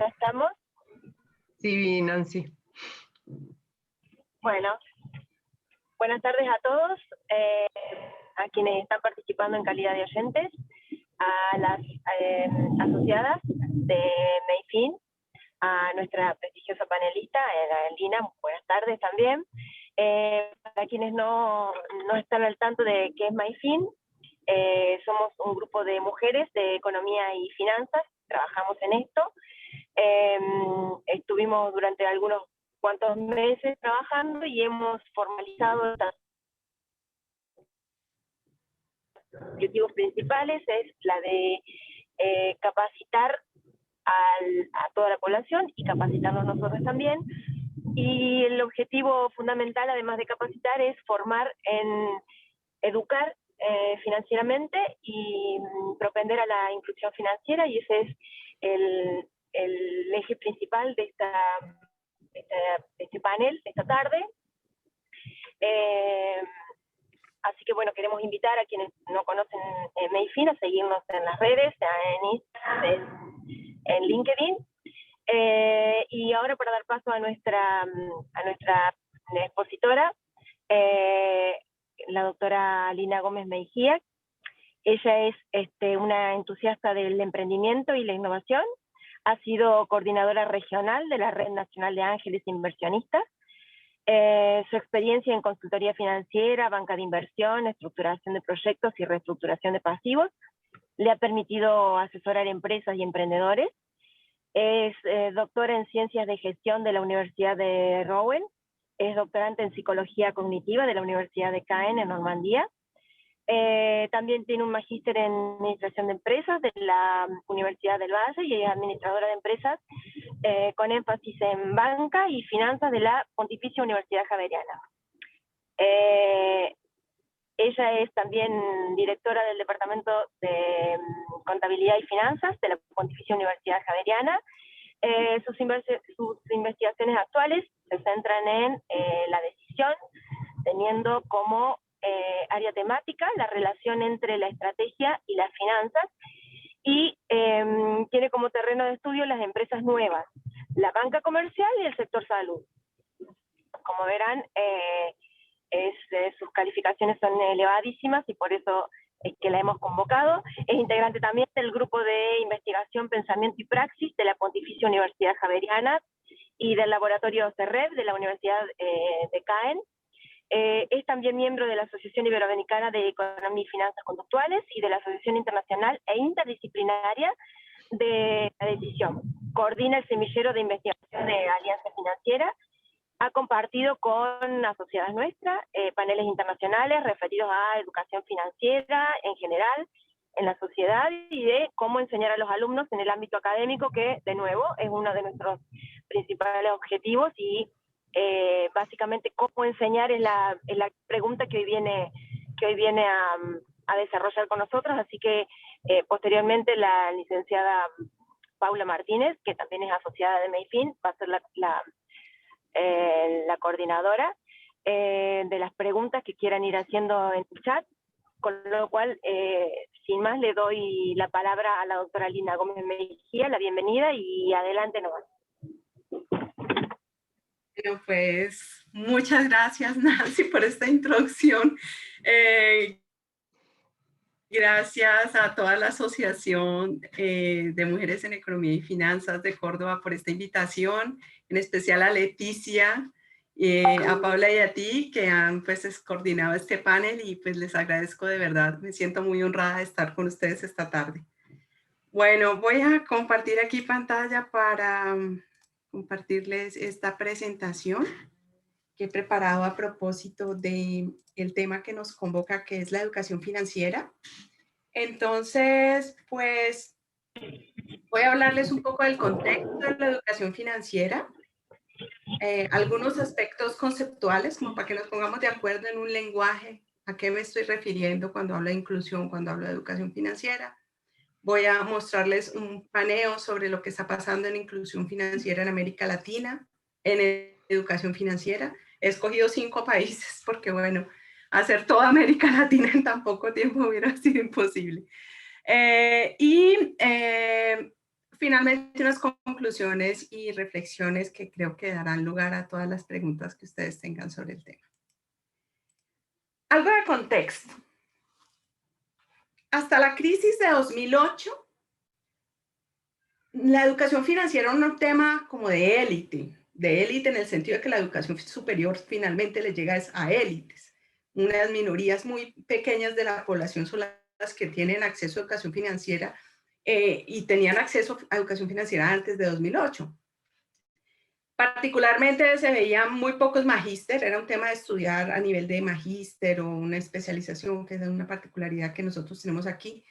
¿Ya estamos? Sí, Nancy. Bueno, buenas tardes a todos, a quienes están participando en calidad de oyentes, a las asociadas de Mayfin, a nuestra prestigiosa panelista, Lina, buenas tardes también. Para quienes no están al tanto de qué es Mayfin, somos un grupo de mujeres de economía y finanzas, trabajamos en esto. Estuvimos durante algunos cuantos meses trabajando y hemos formalizado estos objetivos principales, es la de capacitar a toda la población y capacitarnos nosotros también. Y el objetivo fundamental, además de capacitar, es formar en educar financieramente y propender a la inclusión financiera, y ese es el eje principal de este panel esta tarde. Así que bueno, queremos invitar a quienes no conocen Mayfin a seguirnos en las redes, en Instagram, en LinkedIn. Y ahora, para dar paso a nuestra expositora, la doctora Lina Gómez Mejía. Ella es una entusiasta del emprendimiento y la innovación. Ha sido coordinadora regional de la Red Nacional de Ángeles Inversionistas. Su experiencia en consultoría financiera, banca de inversión, estructuración de proyectos y reestructuración de pasivos le ha permitido asesorar empresas y emprendedores. Es doctora en Ciencias de Gestión de la Universidad de Rouen. Es doctorante en Psicología Cognitiva de la Universidad de Caen en Normandía. También tiene un magíster en Administración de Empresas de la Universidad del Valle y es administradora de empresas con énfasis en banca y finanzas de la Pontificia Universidad Javeriana. Ella es también directora del Departamento de Contabilidad y Finanzas de la Pontificia Universidad Javeriana. Sus investigaciones actuales se centran en la decisión, teniendo como área temática la relación entre la estrategia y las finanzas, y tiene como terreno de estudio las empresas nuevas, la banca comercial y el sector salud. Como verán, sus calificaciones son elevadísimas y por eso es que la hemos convocado. Es integrante también del grupo de investigación, pensamiento y praxis de la Pontificia Universidad Javeriana y del laboratorio CERREV de la Universidad de Caen. Es también miembro de la Asociación Iberoamericana de Economía y Finanzas Conductuales y de la Asociación Internacional e Interdisciplinaria de la Decisión. Coordina el semillero de investigación de Alianza Financiera. Ha compartido con asociadas nuestras paneles internacionales referidos a educación financiera en general en la sociedad y de cómo enseñar a los alumnos en el ámbito académico, que de nuevo es uno de nuestros principales objetivos, y básicamente cómo enseñar es la pregunta que hoy viene a desarrollar con nosotros. Así que posteriormente la licenciada Paula Martínez, que también es asociada de Mayfin, va a ser la coordinadora de las preguntas que quieran ir haciendo en el chat, con lo cual, sin más, le doy la palabra a la doctora Lina Gómez Mejía, la bienvenida, y adelante nomás. Bueno, pues muchas gracias, Nancy, por esta introducción. Gracias a toda la Asociación de Mujeres en Economía y Finanzas de Córdoba por esta invitación, en especial a Leticia, a Paula y a ti, que han pues coordinado este panel, y pues les agradezco de verdad. Me siento muy honrada de estar con ustedes esta tarde. Bueno, voy a compartir aquí pantalla para compartirles esta presentación que he preparado a propósito del tema que nos convoca, que es la educación financiera. Entonces, pues, voy a hablarles un poco del contexto de la educación financiera, algunos aspectos conceptuales, como para que nos pongamos de acuerdo en un lenguaje, a qué me estoy refiriendo cuando hablo de inclusión, cuando hablo de educación financiera. Voy a mostrarles un paneo sobre lo que está pasando en inclusión financiera en América Latina, en educación financiera. He escogido 5 países porque, bueno, hacer toda América Latina en tan poco tiempo hubiera sido imposible. finalmente unas conclusiones y reflexiones que creo que darán lugar a todas las preguntas que ustedes tengan sobre el tema. Algo de contexto. Hasta la crisis de 2008, la educación financiera era un tema como de élite en el sentido de que la educación superior finalmente le llega a élites. Unas minorías muy pequeñas de la población son las que tienen acceso a educación financiera y tenían acceso a educación financiera antes de 2008. Particularmente se veían muy pocos magíster, era un tema de estudiar a nivel de magíster o una especialización, que es una particularidad que nosotros tenemos aquí,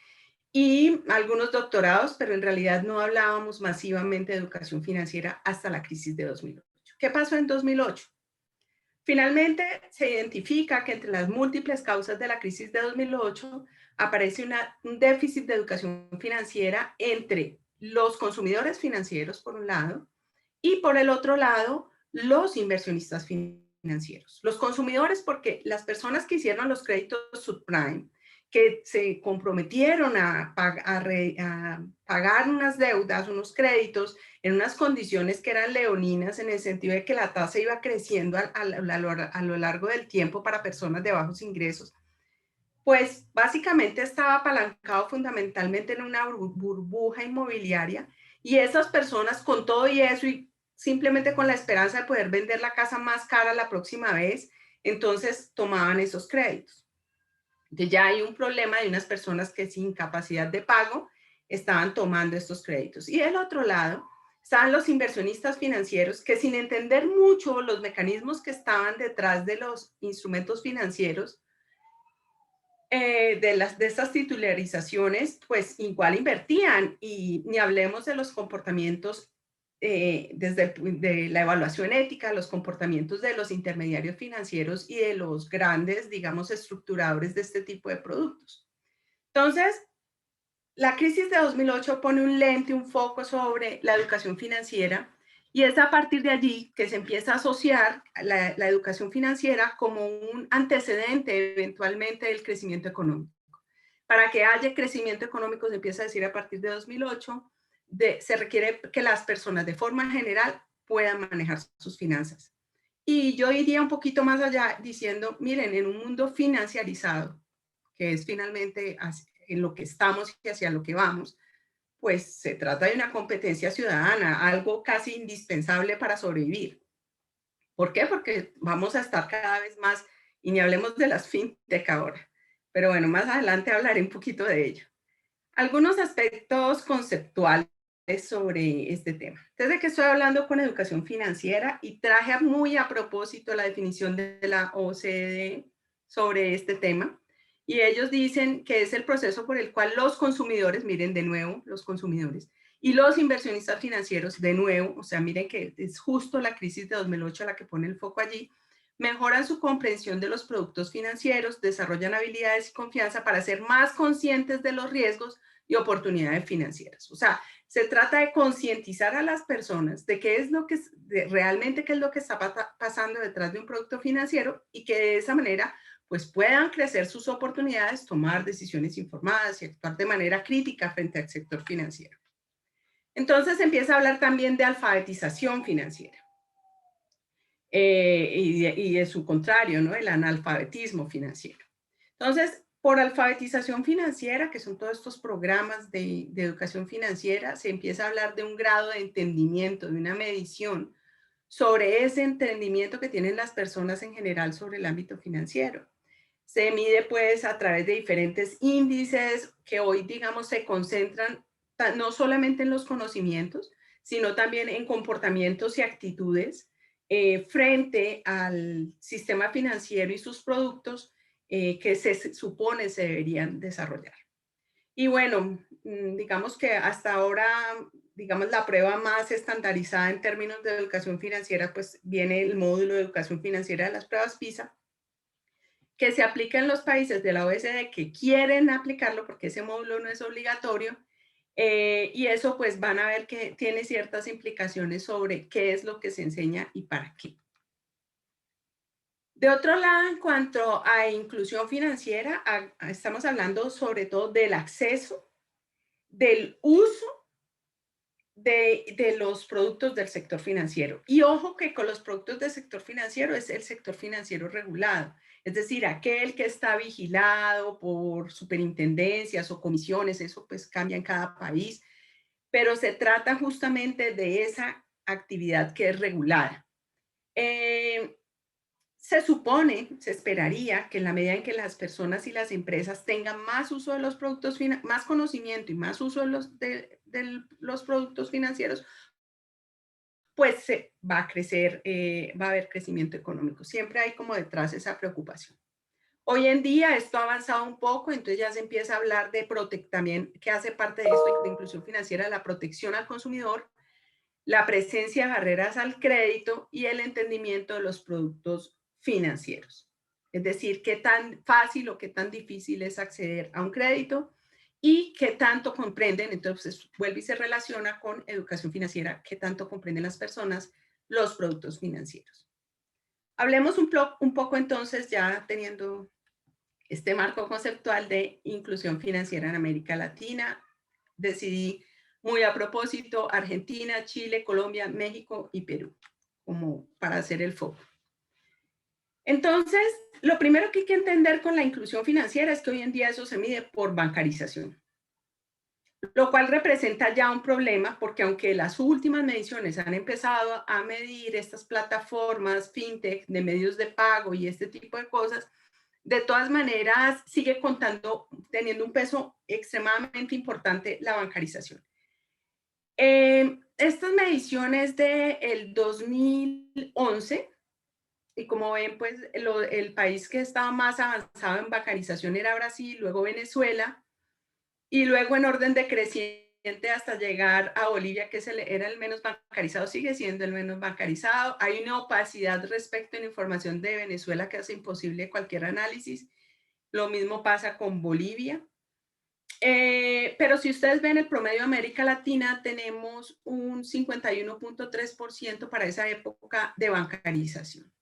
y algunos doctorados, pero en realidad no hablábamos masivamente de educación financiera hasta la crisis de 2008. ¿Qué pasó en 2008? Finalmente se identifica que entre las múltiples causas de la crisis de 2008 aparece un déficit de educación financiera entre los consumidores financieros, por un lado, y por el otro lado, los inversionistas financieros. Los consumidores, porque las personas que hicieron los créditos subprime, que se comprometieron a pagar unas deudas, unos créditos, en unas condiciones que eran leoninas, en el sentido de que la tasa iba creciendo a lo largo del tiempo para personas de bajos ingresos, pues básicamente estaba apalancado fundamentalmente en una burbuja inmobiliaria, y esas personas con todo y eso y simplemente con la esperanza de poder vender la casa más cara la próxima vez, entonces tomaban esos créditos. Entonces ya hay un problema de unas personas que sin capacidad de pago estaban tomando estos créditos. Y del otro lado estaban los inversionistas financieros que, sin entender mucho los mecanismos que estaban detrás de los instrumentos financieros, de estas titularizaciones, pues igual invertían, y ni hablemos de los comportamientos de la evaluación ética, los comportamientos de los intermediarios financieros y de los grandes, digamos, estructuradores de este tipo de productos. Entonces, la crisis de 2008 pone un lente, un foco sobre la educación financiera, y es a partir de allí que se empieza a asociar la educación financiera como un antecedente eventualmente del crecimiento económico. Para que haya crecimiento económico, se empieza a decir a partir de 2008, se requiere que las personas de forma general puedan manejar sus finanzas. Y yo iría un poquito más allá diciendo, miren, en un mundo financiarizado, que es finalmente en lo que estamos y hacia lo que vamos, pues se trata de una competencia ciudadana, algo casi indispensable para sobrevivir. ¿Por qué? Porque vamos a estar cada vez más, y ni hablemos de las fintech ahora. Pero bueno, más adelante hablaré un poquito de ello. Algunos aspectos conceptuales sobre este tema. Desde que estoy hablando con educación financiera y traje muy a propósito la definición de la OCDE sobre este tema, y ellos dicen que es el proceso por el cual los consumidores, miren de nuevo, los consumidores, y los inversionistas financieros, de nuevo, o sea, miren que es justo la crisis de 2008 la que pone el foco allí, mejoran su comprensión de los productos financieros, desarrollan habilidades y confianza para ser más conscientes de los riesgos y oportunidades financieras. O sea, se trata de concientizar a las personas de qué es lo que realmente qué es lo que está pasando detrás de un producto financiero, y que de esa manera pues puedan crecer sus oportunidades, tomar decisiones informadas y actuar de manera crítica frente al sector financiero. Entonces empieza a hablar también de alfabetización financiera. Y de su contrario, ¿no? El analfabetismo financiero. Entonces, por alfabetización financiera, que son todos estos programas de educación financiera, se empieza a hablar de un grado de entendimiento, de una medición sobre ese entendimiento que tienen las personas en general sobre el ámbito financiero. Se mide pues a través de diferentes índices que hoy, digamos, se concentran no solamente en los conocimientos, sino también en comportamientos y actitudes frente al sistema financiero y sus productos que se supone se deberían desarrollar. Y bueno, digamos que hasta ahora, digamos, la prueba más estandarizada en términos de educación financiera, pues viene el módulo de educación financiera de las pruebas PISA, que se aplica en los países de la OECD que quieren aplicarlo, porque ese módulo no es obligatorio, y eso pues van a ver que tiene ciertas implicaciones sobre qué es lo que se enseña y para qué. De otro lado, en cuanto a inclusión financiera, estamos hablando sobre todo del acceso, del uso de los productos del sector financiero. Y ojo que con los productos del sector financiero es el sector financiero regulado, es decir, aquel que está vigilado por superintendencias o comisiones, eso pues cambia en cada país, pero se trata justamente de esa actividad que es regulada. Se supone, se esperaría que en la medida en que las personas y las empresas tengan más uso de los productos, más conocimiento y más uso de los productos financieros, pues va a crecer, va a haber crecimiento económico. Siempre hay como detrás esa preocupación. Hoy en día esto ha avanzado un poco, entonces ya se empieza a hablar de también, que hace parte de esto, de inclusión financiera, la protección al consumidor, la presencia de barreras al crédito y el entendimiento de los productos financieros. Es decir, qué tan fácil o qué tan difícil es acceder a un crédito y qué tanto comprenden, entonces vuelve y se relaciona con educación financiera, qué tanto comprenden las personas los productos financieros. Hablemos un poco entonces, ya teniendo este marco conceptual de inclusión financiera en América Latina. Decidí muy a propósito Argentina, Chile, Colombia, México y Perú, como para hacer el foco. Entonces, lo primero que hay que entender con la inclusión financiera es que hoy en día eso se mide por bancarización, lo cual representa ya un problema porque aunque las últimas mediciones han empezado a medir estas plataformas fintech de medios de pago y este tipo de cosas, de todas maneras sigue teniendo un peso extremadamente importante la bancarización. Estas mediciones del 2011, y como ven, pues el país que estaba más avanzado en bancarización era Brasil, luego Venezuela, y luego en orden decreciente hasta llegar a Bolivia, que era el menos bancarizado, sigue siendo el menos bancarizado. Hay una opacidad respecto a la información de Venezuela que hace imposible cualquier análisis. Lo mismo pasa con Bolivia. Pero si ustedes ven el promedio de América Latina, tenemos un 51.3% para esa época de bancarización.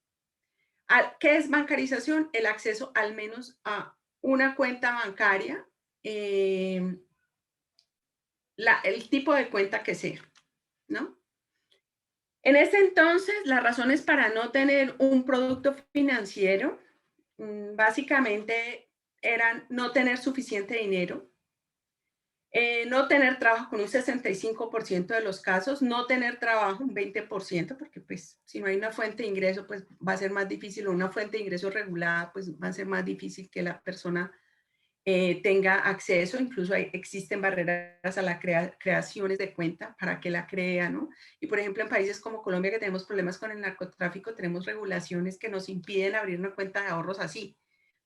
¿Qué es bancarización? El acceso al menos a una cuenta bancaria, el tipo de cuenta que sea, ¿no? En ese entonces, las razones para no tener un producto financiero, básicamente eran no tener suficiente dinero, no tener trabajo con un 65% de los casos, no tener trabajo un 20%, porque pues si no hay una fuente de ingreso, pues va a ser más difícil, o una fuente de ingreso regulada, pues va a ser más difícil que la persona tenga acceso. Incluso existen barreras a las creaciones de cuenta para que la crea, ¿no? Y por ejemplo, en países como Colombia, que tenemos problemas con el narcotráfico, tenemos regulaciones que nos impiden abrir una cuenta de ahorros así.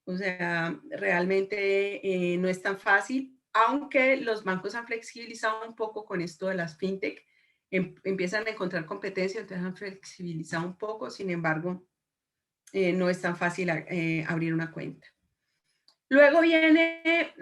O sea, realmente no es tan fácil, aunque los bancos han flexibilizado un poco con esto de las fintech, empiezan a encontrar competencia, entonces han flexibilizado un poco, sin embargo, no es tan fácil abrir una cuenta. Luego viene,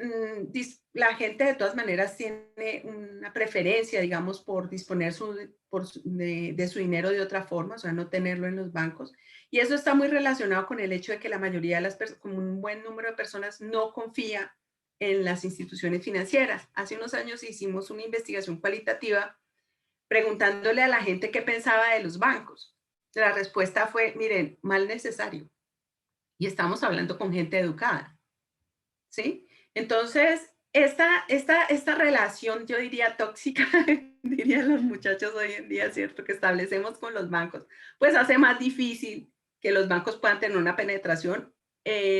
la gente de todas maneras tiene una preferencia, digamos, por disponer de su dinero de otra forma, o sea, no tenerlo en los bancos. Y eso está muy relacionado con el hecho de que la mayoría de las personas, como un buen número de personas, no confía en las instituciones financieras. Hace unos años hicimos una investigación cualitativa preguntándole a la gente qué pensaba de los bancos. La respuesta fue, miren, mal necesario. Y estamos hablando con gente educada, ¿sí? Entonces, esta relación, yo diría tóxica, dirían los muchachos hoy en día, ¿cierto?, que establecemos con los bancos, pues hace más difícil que los bancos puedan tener una penetración.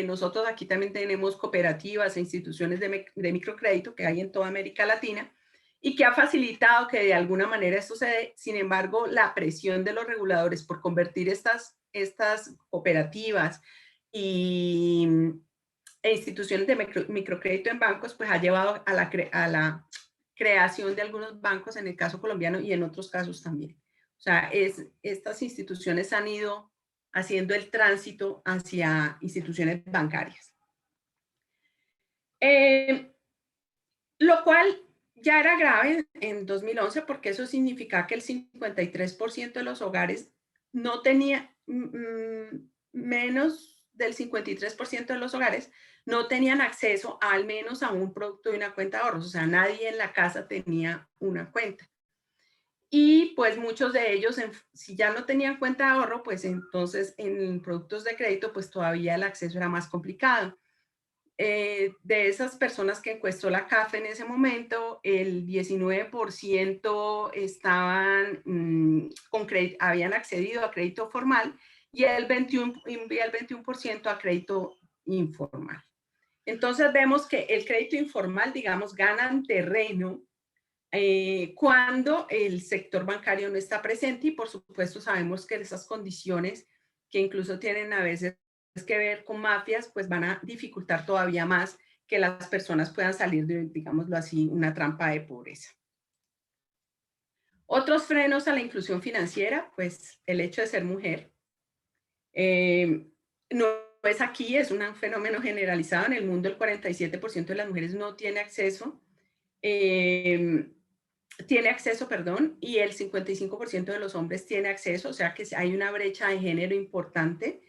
Nosotros aquí también tenemos cooperativas e instituciones de microcrédito que hay en toda América Latina y que ha facilitado que de alguna manera esto se dé. Sin embargo, la presión de los reguladores por convertir estas cooperativas e instituciones de microcrédito en bancos, pues ha llevado a la creación de algunos bancos en el caso colombiano y en otros casos también. O sea, estas instituciones han ido haciendo el tránsito hacia instituciones bancarias. Lo cual ya era grave en 2011 porque eso significaba que el 53% de los hogares no tenía, menos del 53% de los hogares no tenían acceso al menos a un producto de una cuenta de ahorros. O sea, nadie en la casa tenía una cuenta. Y pues muchos de ellos, si ya no tenían cuenta de ahorro, pues entonces en productos de crédito, pues todavía el acceso era más complicado. De esas personas que encuestó la CAF en ese momento, el 19% estaban, habían accedido a crédito formal y el 21% a crédito informal. Entonces vemos que el crédito informal, digamos, gana terreno cuando el sector bancario no está presente, y por supuesto sabemos que esas condiciones que incluso tienen a veces que ver con mafias, pues van a dificultar todavía más que las personas puedan salir de, digámoslo así, una trampa de pobreza. Otros frenos a la inclusión financiera, pues el hecho de ser mujer. No es aquí, es un fenómeno generalizado en el mundo. El 47% de las mujeres no tiene acceso. Y el 55% de los hombres tiene acceso, o sea que hay una brecha de género importante.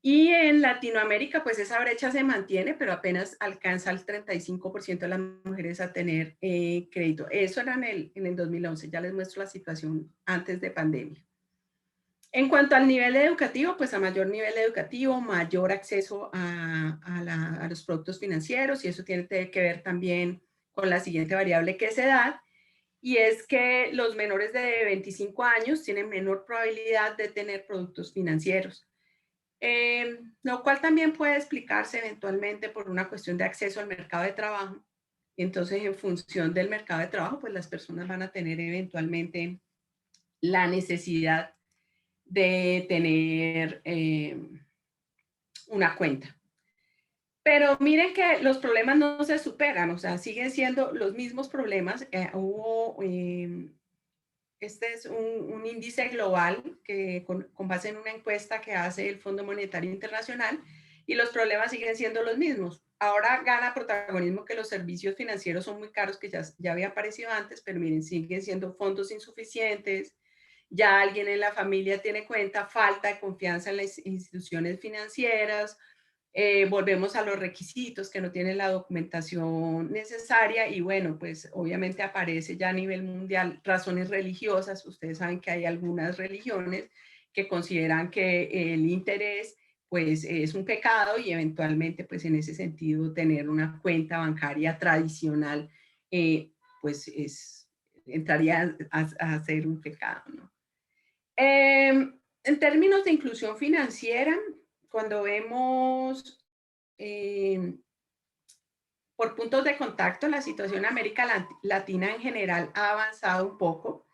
Y en Latinoamérica, pues esa brecha se mantiene, pero apenas alcanza el 35% de las mujeres a tener crédito. Eso era en el 2011, ya les muestro la situación antes de pandemia. En cuanto al nivel educativo, pues a mayor nivel educativo, mayor acceso a los productos financieros, y eso tiene que ver también con la siguiente variable, que es edad. Y es que los menores de 25 años tienen menor probabilidad de tener productos financieros, lo cual también puede explicarse eventualmente por una cuestión de acceso al mercado de trabajo. Entonces, en función del mercado de trabajo, pues las personas van a tener eventualmente la necesidad de tener una cuenta. Pero miren que los problemas no se superan, o sea, siguen siendo los mismos problemas. Este es un índice global que con base en una encuesta que hace el Fondo Monetario Internacional, y los problemas siguen siendo los mismos. Ahora gana protagonismo que los servicios financieros son muy caros, que ya había aparecido antes, pero miren, siguen siendo fondos insuficientes, ya alguien en la familia tiene cuenta, falta de confianza en las instituciones financieras. Volvemos a los requisitos, que no tienen la documentación necesaria, y bueno, pues obviamente aparece ya a nivel mundial razones religiosas. Ustedes saben que hay algunas religiones que consideran que el interés pues es un pecado, y eventualmente pues en ese sentido tener una cuenta bancaria tradicional pues entraría a ser un pecado, ¿no? En términos de inclusión financiera, cuando vemos por puntos de contacto, la situación en América Latina en general ha avanzado un poco.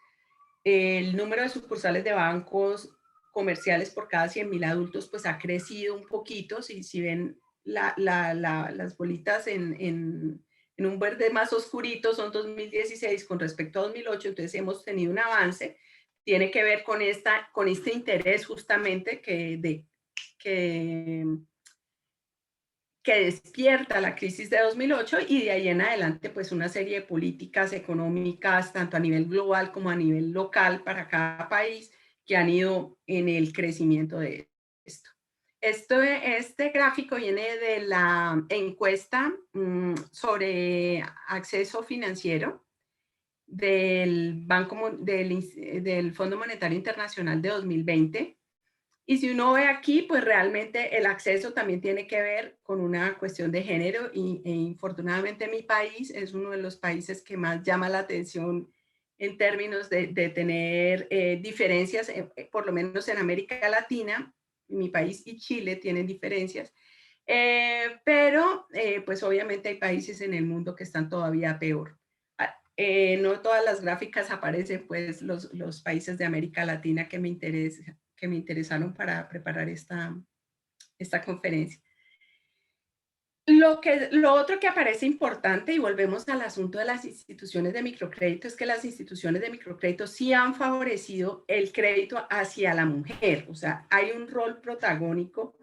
El número de sucursales de bancos comerciales por cada 100.000 adultos pues ha crecido un poquito. Si ven las bolitas en un verde más oscurito, son 2016 con respecto a 2008, entonces hemos tenido un avance. Tiene que ver con este interés justamente que despierta la crisis de 2008, y de ahí en adelante pues una serie de políticas económicas tanto a nivel global como a nivel local para cada país, que han ido en el crecimiento de esto. Este gráfico viene de la encuesta sobre acceso financiero del Fondo Monetario Internacional de 2020. Y si uno ve aquí, pues realmente el acceso también tiene que ver con una cuestión de género, e infortunadamente mi país es uno de los países que más llama la atención en términos de tener diferencias, por lo menos en América Latina. Mi país y Chile tienen diferencias, pero pues obviamente hay países en el mundo que están todavía peor. No todas las gráficas aparecen pues los países de América Latina que me interesaron para preparar esta conferencia. Lo otro que aparece importante, y volvemos al asunto de las instituciones de microcrédito, es que las instituciones de microcrédito sí han favorecido el crédito hacia la mujer. O sea, hay un rol protagónico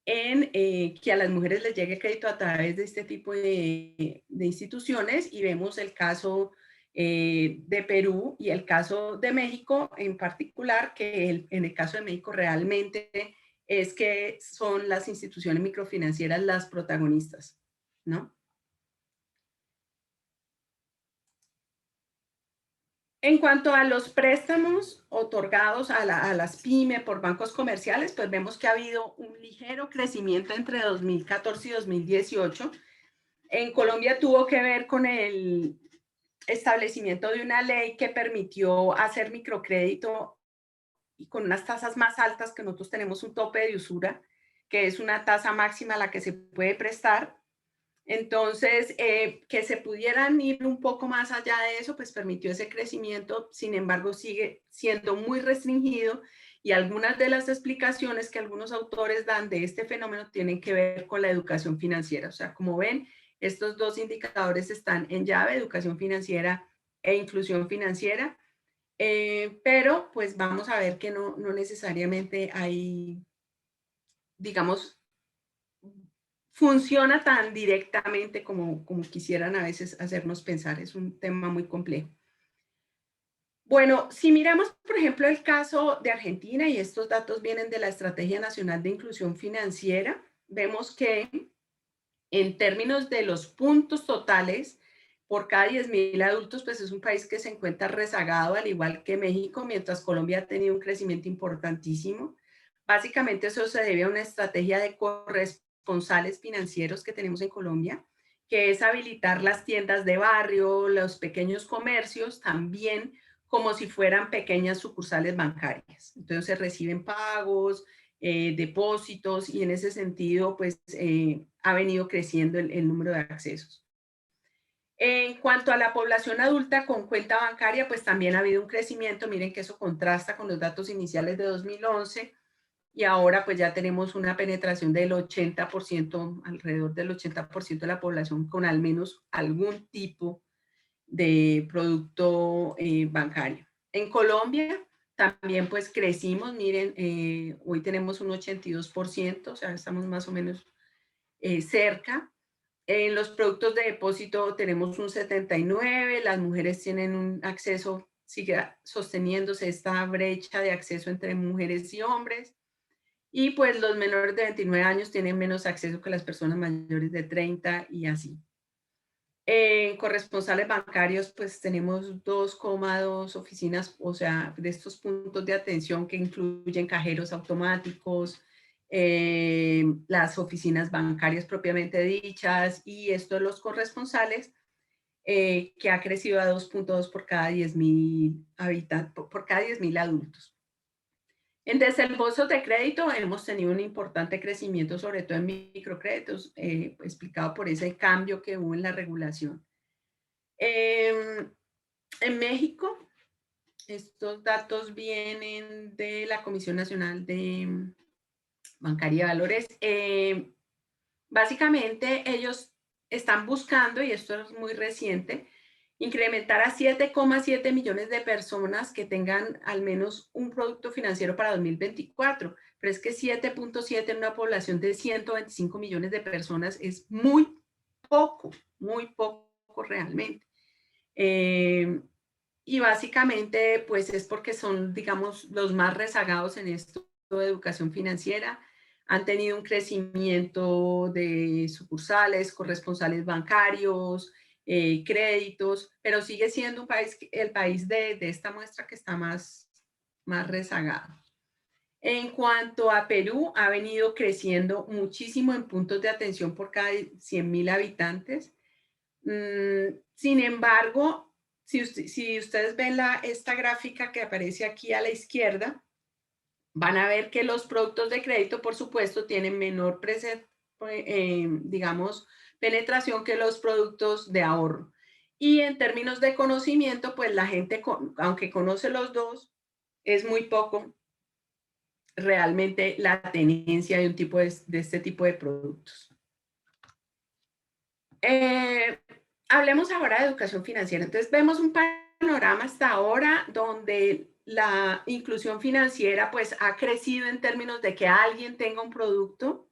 en que a las mujeres les llegue crédito a través de este tipo de instituciones, y vemos el caso de Perú y el caso de México en particular, que en el caso de México realmente es que son las instituciones microfinancieras las protagonistas, ¿no? En cuanto a los préstamos otorgados a las pymes por bancos comerciales, pues vemos que ha habido un ligero crecimiento entre 2014 y 2018. En Colombia tuvo que ver con el establecimiento de una ley que permitió hacer microcrédito y con unas tasas más altas, que nosotros tenemos un tope de usura, que es una tasa máxima a la que se puede prestar. Entonces, que se pudieran ir un poco más allá de eso, pues permitió ese crecimiento. Sin embargo, sigue siendo muy restringido y algunas de las explicaciones que algunos autores dan de este fenómeno tienen que ver con la educación financiera. O sea, como ven, estos dos indicadores están en llave: educación financiera e inclusión financiera. Pero pues vamos a ver que no necesariamente hay, digamos, funciona tan directamente como quisieran a veces hacernos pensar. Es un tema muy complejo. Bueno, si miramos, por ejemplo, el caso de Argentina, y estos datos vienen de la Estrategia Nacional de Inclusión Financiera, vemos que en términos de los puntos totales por cada 10.000 adultos, pues es un país que se encuentra rezagado, al igual que México, mientras Colombia ha tenido un crecimiento importantísimo. Básicamente eso se debe a una estrategia de corresponsales financieros que tenemos en Colombia, que es habilitar las tiendas de barrio, los pequeños comercios, también como si fueran pequeñas sucursales bancarias. Entonces se reciben pagos, depósitos, y en ese sentido pues ha venido creciendo el número de accesos. En cuanto a la población adulta con cuenta bancaria, pues también ha habido un crecimiento. Miren que eso contrasta con los datos iniciales de 2011, y ahora pues ya tenemos una penetración del 80%, alrededor del 80% de la población con al menos algún tipo de producto bancario. En Colombia también pues crecimos. Miren, hoy tenemos un 82%, o sea, estamos más o menos cerca. En los productos de depósito tenemos un 79%, las mujeres tienen un acceso, sigue sosteniéndose esta brecha de acceso entre mujeres y hombres, y pues los menores de 29 años tienen menos acceso que las personas mayores de 30 y así. En corresponsales bancarios, pues tenemos 2,2 oficinas, o sea, de estos puntos de atención que incluyen cajeros automáticos, las oficinas bancarias propiamente dichas, y esto de los corresponsales, que ha crecido a 2,2 por cada 10.000 habitantes, por cada 10.000 adultos. En desembolsos de crédito hemos tenido un importante crecimiento, sobre todo en microcréditos, explicado por ese cambio que hubo en la regulación. En México, estos datos vienen de la Comisión Nacional de Bancaria y Valores. Básicamente ellos están buscando, y esto es muy reciente, incrementar a 7,7 millones de personas que tengan al menos un producto financiero para 2024. Pero es que 7,7 en una población de 125 millones de personas es muy poco realmente. Y básicamente pues es porque son, digamos, los más rezagados en esto de educación financiera. Han tenido un crecimiento de sucursales, corresponsales bancarios, créditos, pero sigue siendo un país, el país de esta muestra, que está más rezagado. En cuanto a Perú, ha venido creciendo muchísimo en puntos de atención por cada 100.000 habitantes. Sin embargo, si ustedes ven esta gráfica que aparece aquí a la izquierda, van a ver que los productos de crédito, por supuesto, tienen menor digamos, penetración que los productos de ahorro. Y en términos de conocimiento, pues la gente, aunque conoce los dos, es muy poco realmente la tenencia de un tipo de este tipo de productos. Hablemos ahora de educación financiera. Entonces vemos un panorama hasta ahora donde la inclusión financiera pues ha crecido en términos de que alguien tenga un producto,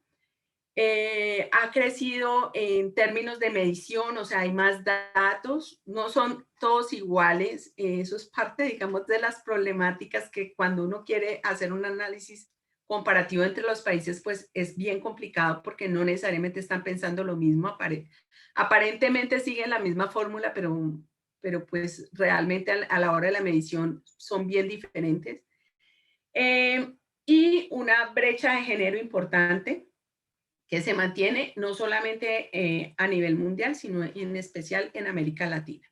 ha crecido en términos de medición, o sea, hay más datos, no son todos iguales. Eso es parte, digamos, de las problemáticas, que cuando uno quiere hacer un análisis comparativo entre los países, pues es bien complicado porque no necesariamente están pensando lo mismo. Aparentemente siguen la misma fórmula, pero pero pues realmente a la hora de la medición son bien diferentes. Y una brecha de género importante que se mantiene no solamente a nivel mundial, sino en especial en América Latina.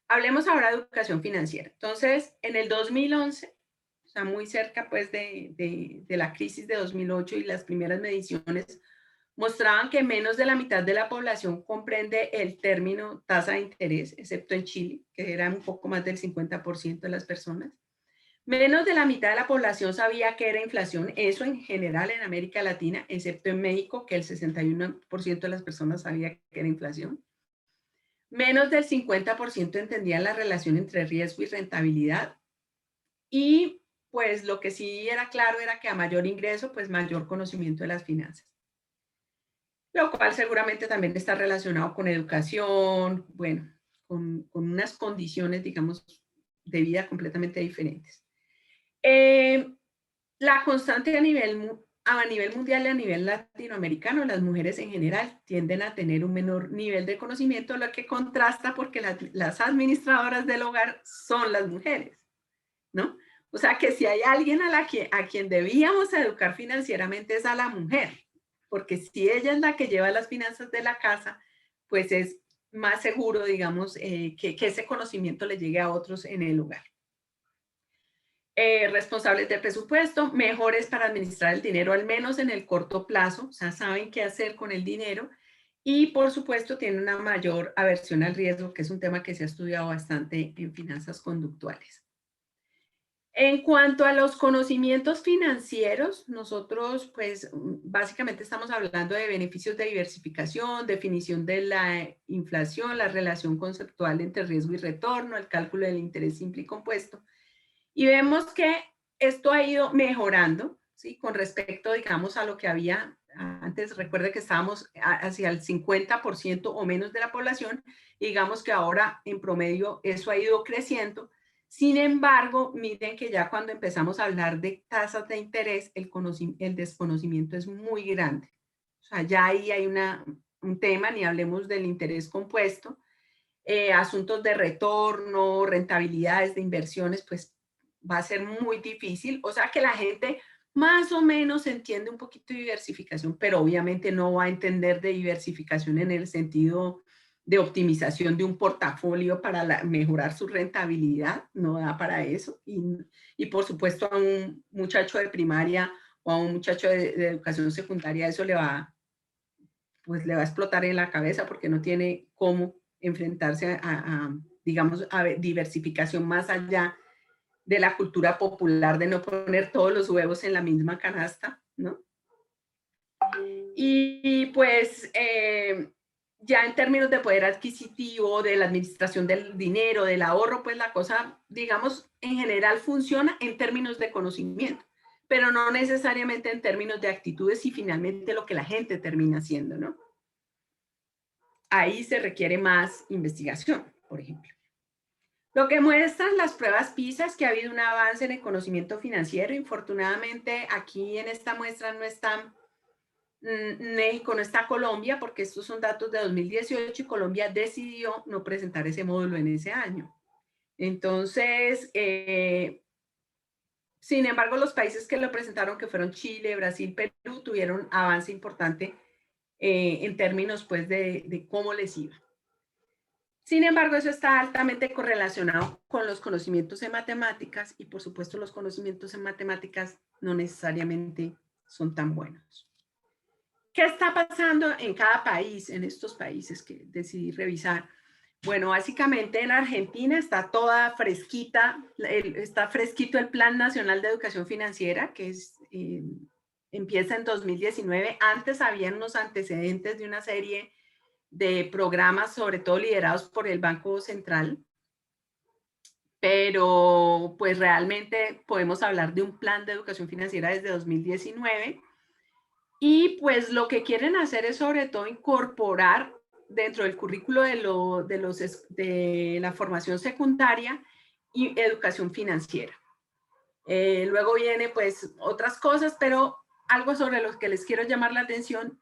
Hablemos ahora de educación financiera. Entonces, en el 2011, o sea, muy cerca pues de la crisis de 2008 y las primeras mediciones mostraban que menos de la mitad de la población comprende el término tasa de interés, excepto en Chile, que era un poco más del 50% de las personas. Menos de la mitad de la población sabía que era inflación, eso en general en América Latina, excepto en México, que el 61% de las personas sabía que era inflación. Menos del 50% entendían la relación entre riesgo y rentabilidad. Y pues lo que sí era claro era que a mayor ingreso, pues mayor conocimiento de las finanzas. Lo cual seguramente también está relacionado con educación, bueno, con unas condiciones, digamos, de vida completamente diferentes. La constante a nivel mundial y a nivel latinoamericano, las mujeres en general tienden a tener un menor nivel de conocimiento, lo que contrasta porque las administradoras del hogar son las mujeres, ¿no? O sea que si hay alguien a quien debíamos educar financieramente es a la mujer, porque si ella es la que lleva las finanzas de la casa, pues es más seguro, digamos, que ese conocimiento le llegue a otros en el hogar. Responsables del presupuesto, mejores para administrar el dinero, al menos en el corto plazo, o sea, saben qué hacer con el dinero y, por supuesto, tienen una mayor aversión al riesgo, que es un tema que se ha estudiado bastante en finanzas conductuales. En cuanto a los conocimientos financieros, nosotros, pues, básicamente estamos hablando de beneficios de diversificación, definición de la inflación, la relación conceptual entre riesgo y retorno, el cálculo del interés simple y compuesto. Y vemos que esto ha ido mejorando, ¿sí? Con respecto, digamos, a lo que había antes. Recuerde que estábamos hacia el 50% o menos de la población, y digamos que ahora en promedio eso ha ido creciendo. Sin embargo, miren que ya cuando empezamos a hablar de tasas de interés, el desconocimiento es muy grande. O sea, ya ahí hay un tema, ni hablemos del interés compuesto, asuntos de retorno, rentabilidades de inversiones, pues va a ser muy difícil. O sea que la gente más o menos entiende un poquito de diversificación, pero obviamente no va a entender de diversificación en el sentido de optimización de un portafolio para mejorar su rentabilidad, no da para eso. Y por supuesto a un muchacho de primaria o a un muchacho de educación secundaria eso le va a explotar en la cabeza porque no tiene cómo enfrentarse digamos, a diversificación más allá de la cultura popular de no poner todos los huevos en la misma canasta, ¿no? Y pues ya en términos de poder adquisitivo, de la administración del dinero, del ahorro, pues la cosa, digamos, en general funciona en términos de conocimiento, pero no necesariamente en términos de actitudes y finalmente lo que la gente termina haciendo, ¿no? Ahí se requiere más investigación, por ejemplo. Lo que muestran las pruebas PISA es que ha habido un avance en el conocimiento financiero. Infortunadamente, aquí en esta muestra no está México, no está Colombia, porque estos son datos de 2018 y Colombia decidió no presentar ese módulo en ese año. Entonces, sin embargo, los países que lo presentaron, que fueron Chile, Brasil, Perú, tuvieron avance importante en términos pues, de cómo les iba. Sin embargo, eso está altamente correlacionado con los conocimientos en matemáticas y, por supuesto, los conocimientos en matemáticas no necesariamente son tan buenos. ¿Qué está pasando en cada país, en estos países que decidí revisar? Bueno, básicamente en Argentina está toda fresquita, está fresquito el Plan Nacional de Educación Financiera, que empieza en 2019. Antes había unos antecedentes de una serie de programas, sobre todo liderados por el Banco Central, pero pues realmente podemos hablar de un plan de educación financiera desde 2019 y pues lo que quieren hacer es sobre todo incorporar dentro del currículo de la formación secundaria y educación financiera. Luego viene pues otras cosas, pero algo sobre lo que les quiero llamar la atención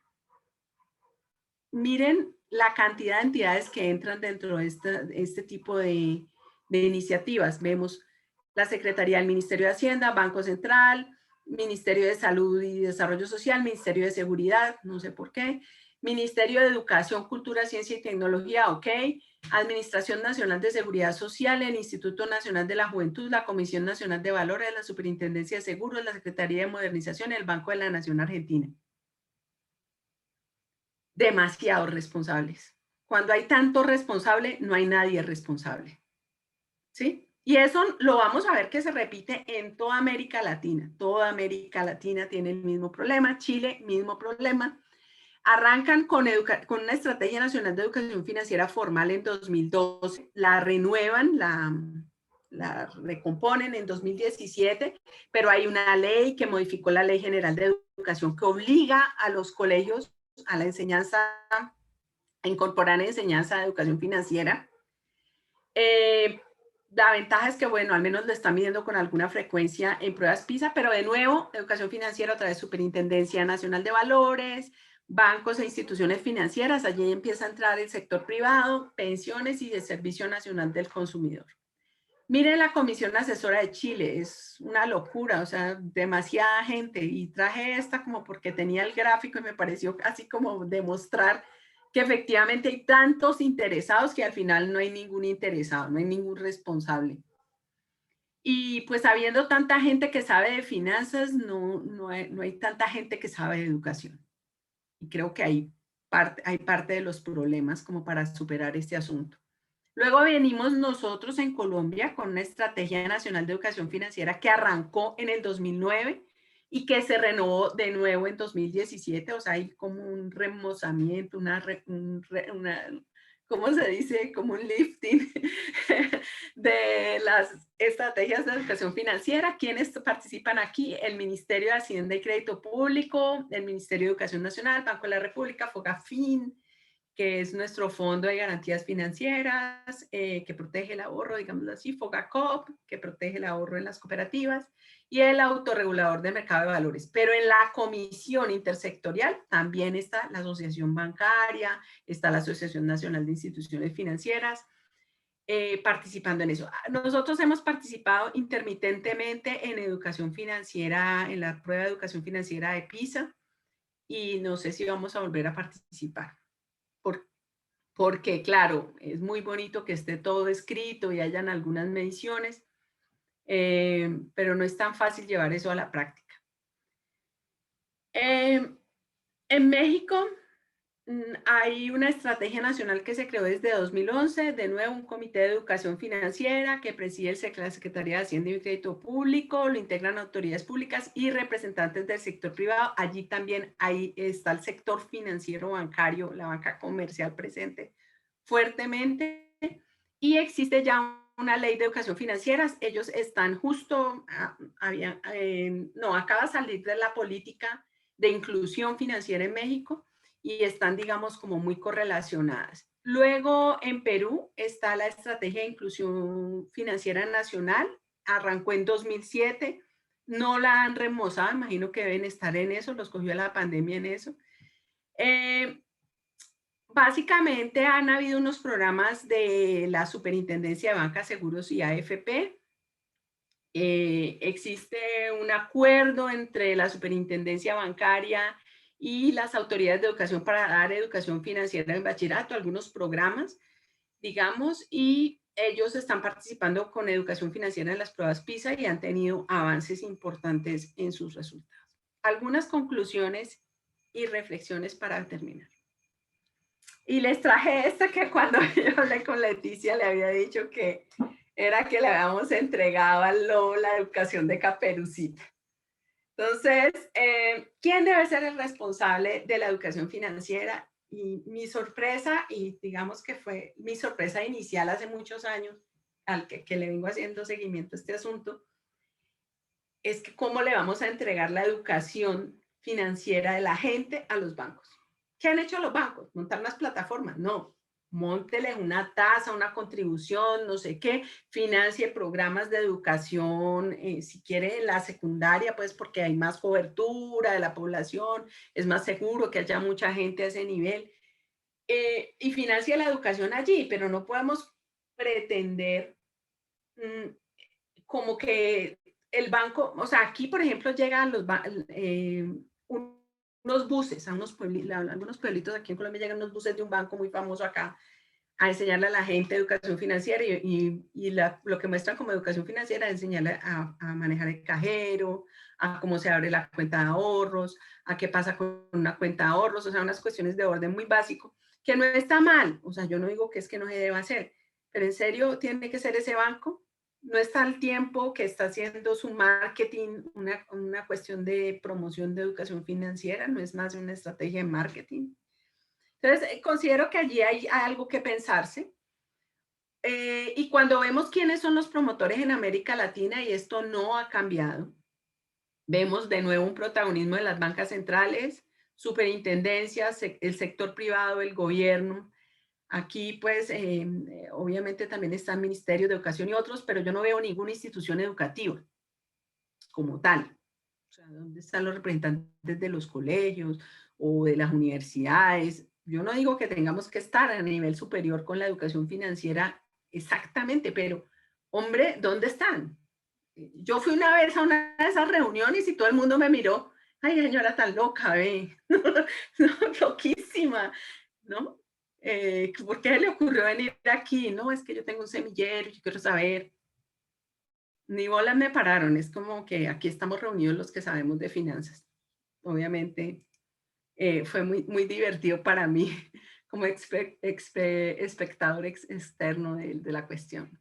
miren la cantidad de entidades que entran dentro de este tipo de iniciativas. Vemos la Secretaría del Ministerio de Hacienda, Banco Central, Ministerio de Salud y Desarrollo Social, Ministerio de Seguridad, no sé por qué, Ministerio de Educación, Cultura, Ciencia y Tecnología, ok, Administración Nacional de Seguridad Social, el Instituto Nacional de la Juventud, la Comisión Nacional de Valores, la Superintendencia de Seguros, la Secretaría de Modernización y el Banco de la Nación Argentina. Demasiados responsables. Cuando hay tanto responsable, no hay nadie responsable. ¿Sí? Y eso lo vamos a ver que se repite en toda América Latina. Toda América Latina tiene el mismo problema. Chile, mismo problema. Arrancan con una Estrategia Nacional de Educación Financiera Formal en 2012. La renuevan, la recomponen en 2017, pero hay una ley que modificó la Ley General de Educación que obliga a los colegios a la enseñanza, a incorporar enseñanza de educación financiera. La ventaja es que, bueno, al menos lo están midiendo con alguna frecuencia en pruebas PISA, pero de nuevo, educación financiera a través de Superintendencia Nacional de Valores, bancos e instituciones financieras, allí empieza a entrar el sector privado, pensiones y el Servicio Nacional del Consumidor. Miren la Comisión Asesora de Chile, es una locura, o sea, demasiada gente, y traje esta como porque tenía el gráfico y me pareció así como demostrar que efectivamente hay tantos interesados que al final no hay ningún interesado, no hay ningún responsable. Y pues habiendo tanta gente que sabe de finanzas, no hay tanta gente que sabe de educación. Y creo que hay parte de los problemas como para superar este asunto. Luego venimos nosotros en Colombia con una Estrategia Nacional de Educación Financiera que arrancó en el 2009 y que se renovó de nuevo en 2017, o sea, hay como un remozamiento, ¿cómo se dice? Como un lifting de las estrategias de educación financiera. ¿Quiénes participan aquí? El Ministerio de Hacienda y Crédito Público, el Ministerio de Educación Nacional, Banco de la República, FOGAFIN, que es nuestro Fondo de Garantías Financieras, que protege el ahorro, digámoslo así, FOGACOP, que protege el ahorro en las cooperativas, y el Autorregulador de Mercado de Valores. Pero en la comisión intersectorial también está la Asociación Bancaria, está la Asociación Nacional de Instituciones Financieras, participando en eso. Nosotros hemos participado intermitentemente en educación financiera, en la prueba de educación financiera de PISA, y no sé si vamos a volver a participar. Porque, claro, es muy bonito que esté todo escrito y hayan algunas mediciones, pero no es tan fácil llevar eso a la práctica. En México hay una estrategia nacional que se creó desde 2011, de nuevo un comité de educación financiera que preside la Secretaría de Hacienda y Crédito Público, lo integran autoridades públicas y representantes del sector privado. Allí también ahí está el sector financiero bancario, la banca comercial presente fuertemente, y existe ya una ley de educación financiera. Ellos están justo, acaba de salir de la política de inclusión financiera en México, y están, digamos, como muy correlacionadas. Luego, en Perú está la Estrategia de Inclusión Financiera Nacional, arrancó en 2007, no la han remozado, imagino que deben estar en eso, los cogió la pandemia en eso. Básicamente han habido unos programas de la Superintendencia de Banca, Seguros y AFP. Existe un acuerdo entre la Superintendencia Bancaria y las autoridades de educación para dar educación financiera en bachillerato, algunos programas, digamos, y ellos están participando con educación financiera en las pruebas PISA y han tenido avances importantes en sus resultados. Algunas conclusiones y reflexiones para terminar. Y les traje esta que cuando yo hablé con Leticia le había dicho que era que le habíamos entregado al lobo la educación de Caperucita. Entonces, ¿quién debe ser el responsable de la educación financiera? Y mi sorpresa, y digamos que fue mi sorpresa inicial hace muchos años, al que le vengo haciendo seguimiento a este asunto, es que cómo le vamos a entregar la educación financiera de la gente a los bancos. ¿Qué han hecho los bancos? Montar unas plataformas. No, móntele una tasa, una contribución, no sé qué, financie programas de educación, si quiere en la secundaria, pues porque hay más cobertura de la población, es más seguro que haya mucha gente a ese nivel. y financia la educación allí, pero no podemos pretender como que el banco, o sea, aquí, por ejemplo, llegan unos buses a algunos pueblitos aquí en Colombia, llegan unos buses de un banco muy famoso acá a enseñarle a la gente educación financiera lo que muestran como educación financiera es enseñarle a manejar el cajero, a cómo se abre la cuenta de ahorros, a qué pasa con una cuenta de ahorros, o sea, unas cuestiones de orden muy básico, que no está mal, o sea, yo no digo que es que no se deba hacer, pero en serio tiene que ser ese banco, no está el tiempo que está haciendo su marketing, una cuestión de promoción de educación financiera, no es más una estrategia de marketing. Entonces, considero que allí hay algo que pensarse. Y cuando vemos quiénes son los promotores en América Latina, y esto no ha cambiado, vemos de nuevo un protagonismo de las bancas centrales, superintendencias, el sector privado, el gobierno. Aquí, pues, obviamente también está el Ministerio de Educación y otros, pero yo no veo ninguna institución educativa como tal. O sea, ¿dónde están los representantes de los colegios o de las universidades? Yo no digo que tengamos que estar a nivel superior con la educación financiera exactamente, pero, hombre, ¿dónde están? Yo fui una vez a una de esas reuniones y todo el mundo me miró, ay, señora tan loca, ve, no, loquísima, ¿no? ¿Por qué le ocurrió venir aquí? No, es que yo tengo un semillero, yo quiero saber. Ni bolas me pararon, es como que aquí estamos reunidos los que sabemos de finanzas. Obviamente fue muy divertido para mí como espectador externo de la cuestión.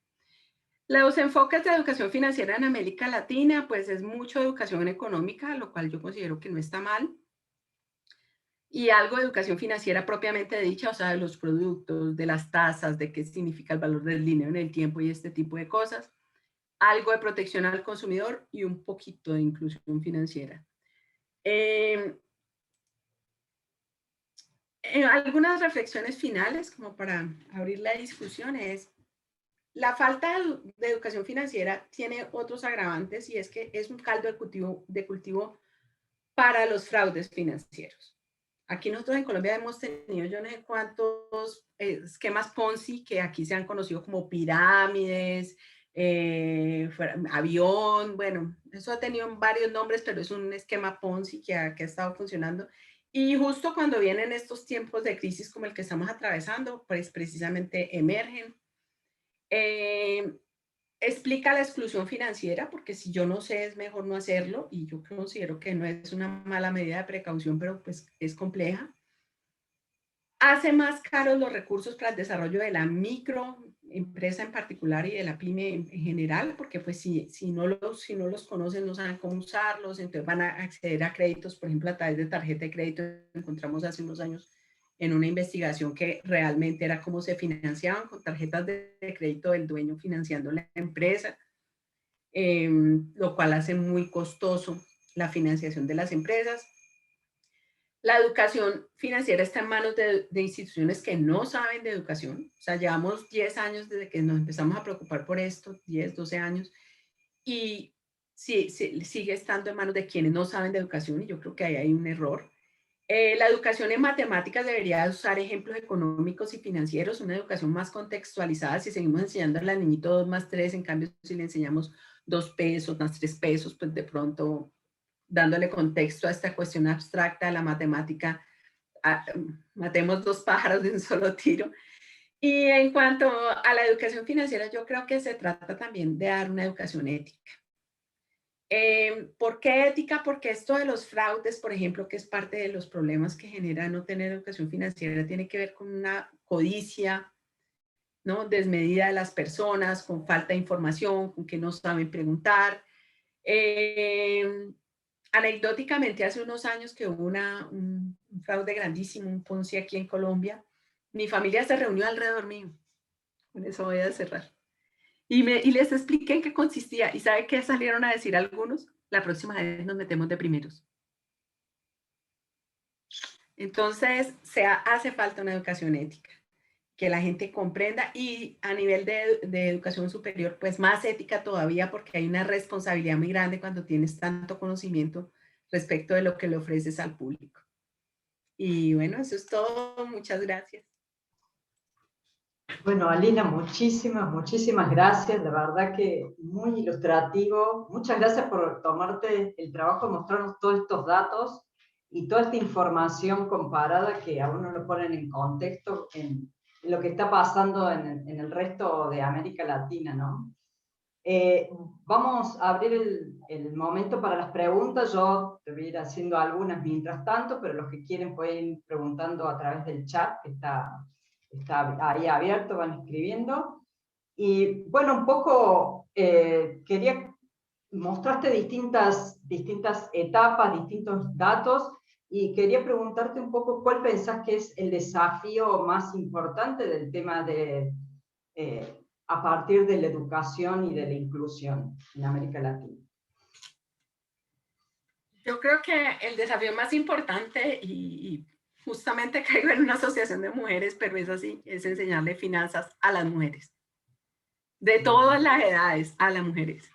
Los enfoques de educación financiera en América Latina, pues es mucho educación económica, lo cual yo considero que no está mal. Y algo de educación financiera propiamente dicha, o sea, de los productos, de las tasas, de qué significa el valor del dinero en el tiempo y este tipo de cosas. Algo de protección al consumidor y un poquito de inclusión financiera. Algunas reflexiones finales, como para abrir la discusión, es la falta de educación financiera tiene otros agravantes y es que es un caldo de cultivo para los fraudes financieros. Aquí nosotros en Colombia hemos tenido yo no sé cuántos esquemas Ponzi que aquí se han conocido como pirámides, avión, bueno, eso ha tenido varios nombres, pero es un esquema Ponzi que ha estado funcionando. Y justo cuando vienen estos tiempos de crisis como el que estamos atravesando, pues precisamente emergen. Explica la exclusión financiera, porque si yo no sé es mejor no hacerlo, y yo considero que no es una mala medida de precaución, pero pues es compleja. Hace más caros los recursos para el desarrollo de la microempresa en particular y de la pyme en general, porque pues si no los conocen, no saben cómo usarlos, entonces van a acceder a créditos, por ejemplo, a través de tarjeta de crédito. Encontramos hace unos años en una investigación que realmente era cómo se financiaban con tarjetas de crédito del dueño financiando la empresa, lo cual hace muy costoso la financiación de las empresas. La educación financiera está en manos de instituciones que no saben de educación. O sea, llevamos 10 años desde que nos empezamos a preocupar por esto, 10, 12 años, y sí, sigue estando en manos de quienes no saben de educación, y yo creo que ahí hay un error. La educación en matemáticas debería usar ejemplos económicos y financieros, una educación más contextualizada. Si seguimos enseñando al niñito 2 más 3, en cambio, si le enseñamos 2 pesos más 3 pesos, pues de pronto dándole contexto a esta cuestión abstracta de la matemática, matemos 2 pájaros de un solo tiro. Y en cuanto a la educación financiera, yo creo que se trata también de dar una educación ética. ¿Por qué ética? Porque esto de los fraudes, por ejemplo, que es parte de los problemas que genera no tener educación financiera, tiene que ver con una codicia, ¿no? Desmedida de las personas, con falta de información, con que no saben preguntar. Anecdóticamente, hace unos años que hubo un fraude grandísimo, un Ponzi aquí en Colombia, mi familia se reunió alrededor mío. Con eso voy a cerrar. Y les expliqué en qué consistía. ¿Y sabe qué salieron a decir algunos? La próxima vez nos metemos de primeros. Entonces, hace falta una educación ética, que la gente comprenda, y a nivel de educación superior, pues más ética todavía, porque hay una responsabilidad muy grande cuando tienes tanto conocimiento respecto de lo que le ofreces al público. Y bueno, eso es todo. Muchas gracias. Bueno, Alina, muchísimas gracias, de verdad que muy ilustrativo. Muchas gracias por tomarte el trabajo de mostrarnos todos estos datos y toda esta información comparada que a uno lo ponen en contexto en lo que está pasando en el resto de América Latina, ¿no? Eh, Vamos a abrir el momento para las preguntas. Yo te voy a ir haciendo algunas mientras tanto, pero los que quieren pueden ir preguntando a través del chat, que está ahí abierto, van escribiendo. Y bueno, un poco quería mostrarte distintas etapas, distintos datos, y quería preguntarte un poco cuál pensás que es el desafío más importante del tema de a partir de la educación y de la inclusión en América Latina. Yo creo que el desafío más importante, y justamente caigo en una asociación de mujeres, pero es así, es enseñarle finanzas a las mujeres, de todas las edades a las mujeres,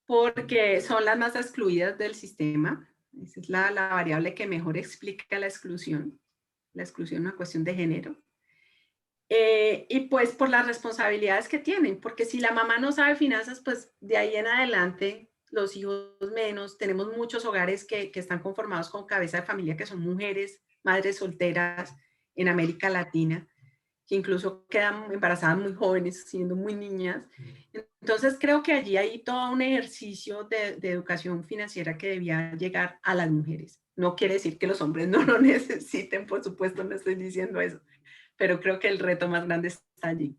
porque son las más excluidas del sistema. Esa es la variable que mejor explica la exclusión. La exclusión es una cuestión de género. Y pues por las responsabilidades que tienen, porque si la mamá no sabe finanzas, pues de ahí en adelante los hijos menos. Tenemos muchos hogares que están conformados con cabeza de familia, que son mujeres, madres solteras en América Latina, que incluso quedan embarazadas muy jóvenes, siendo muy niñas. Entonces creo que allí hay todo un ejercicio de educación financiera que debía llegar a las mujeres. No quiere decir que los hombres no lo necesiten, por supuesto, no estoy diciendo eso, pero creo que el reto más grande está allí.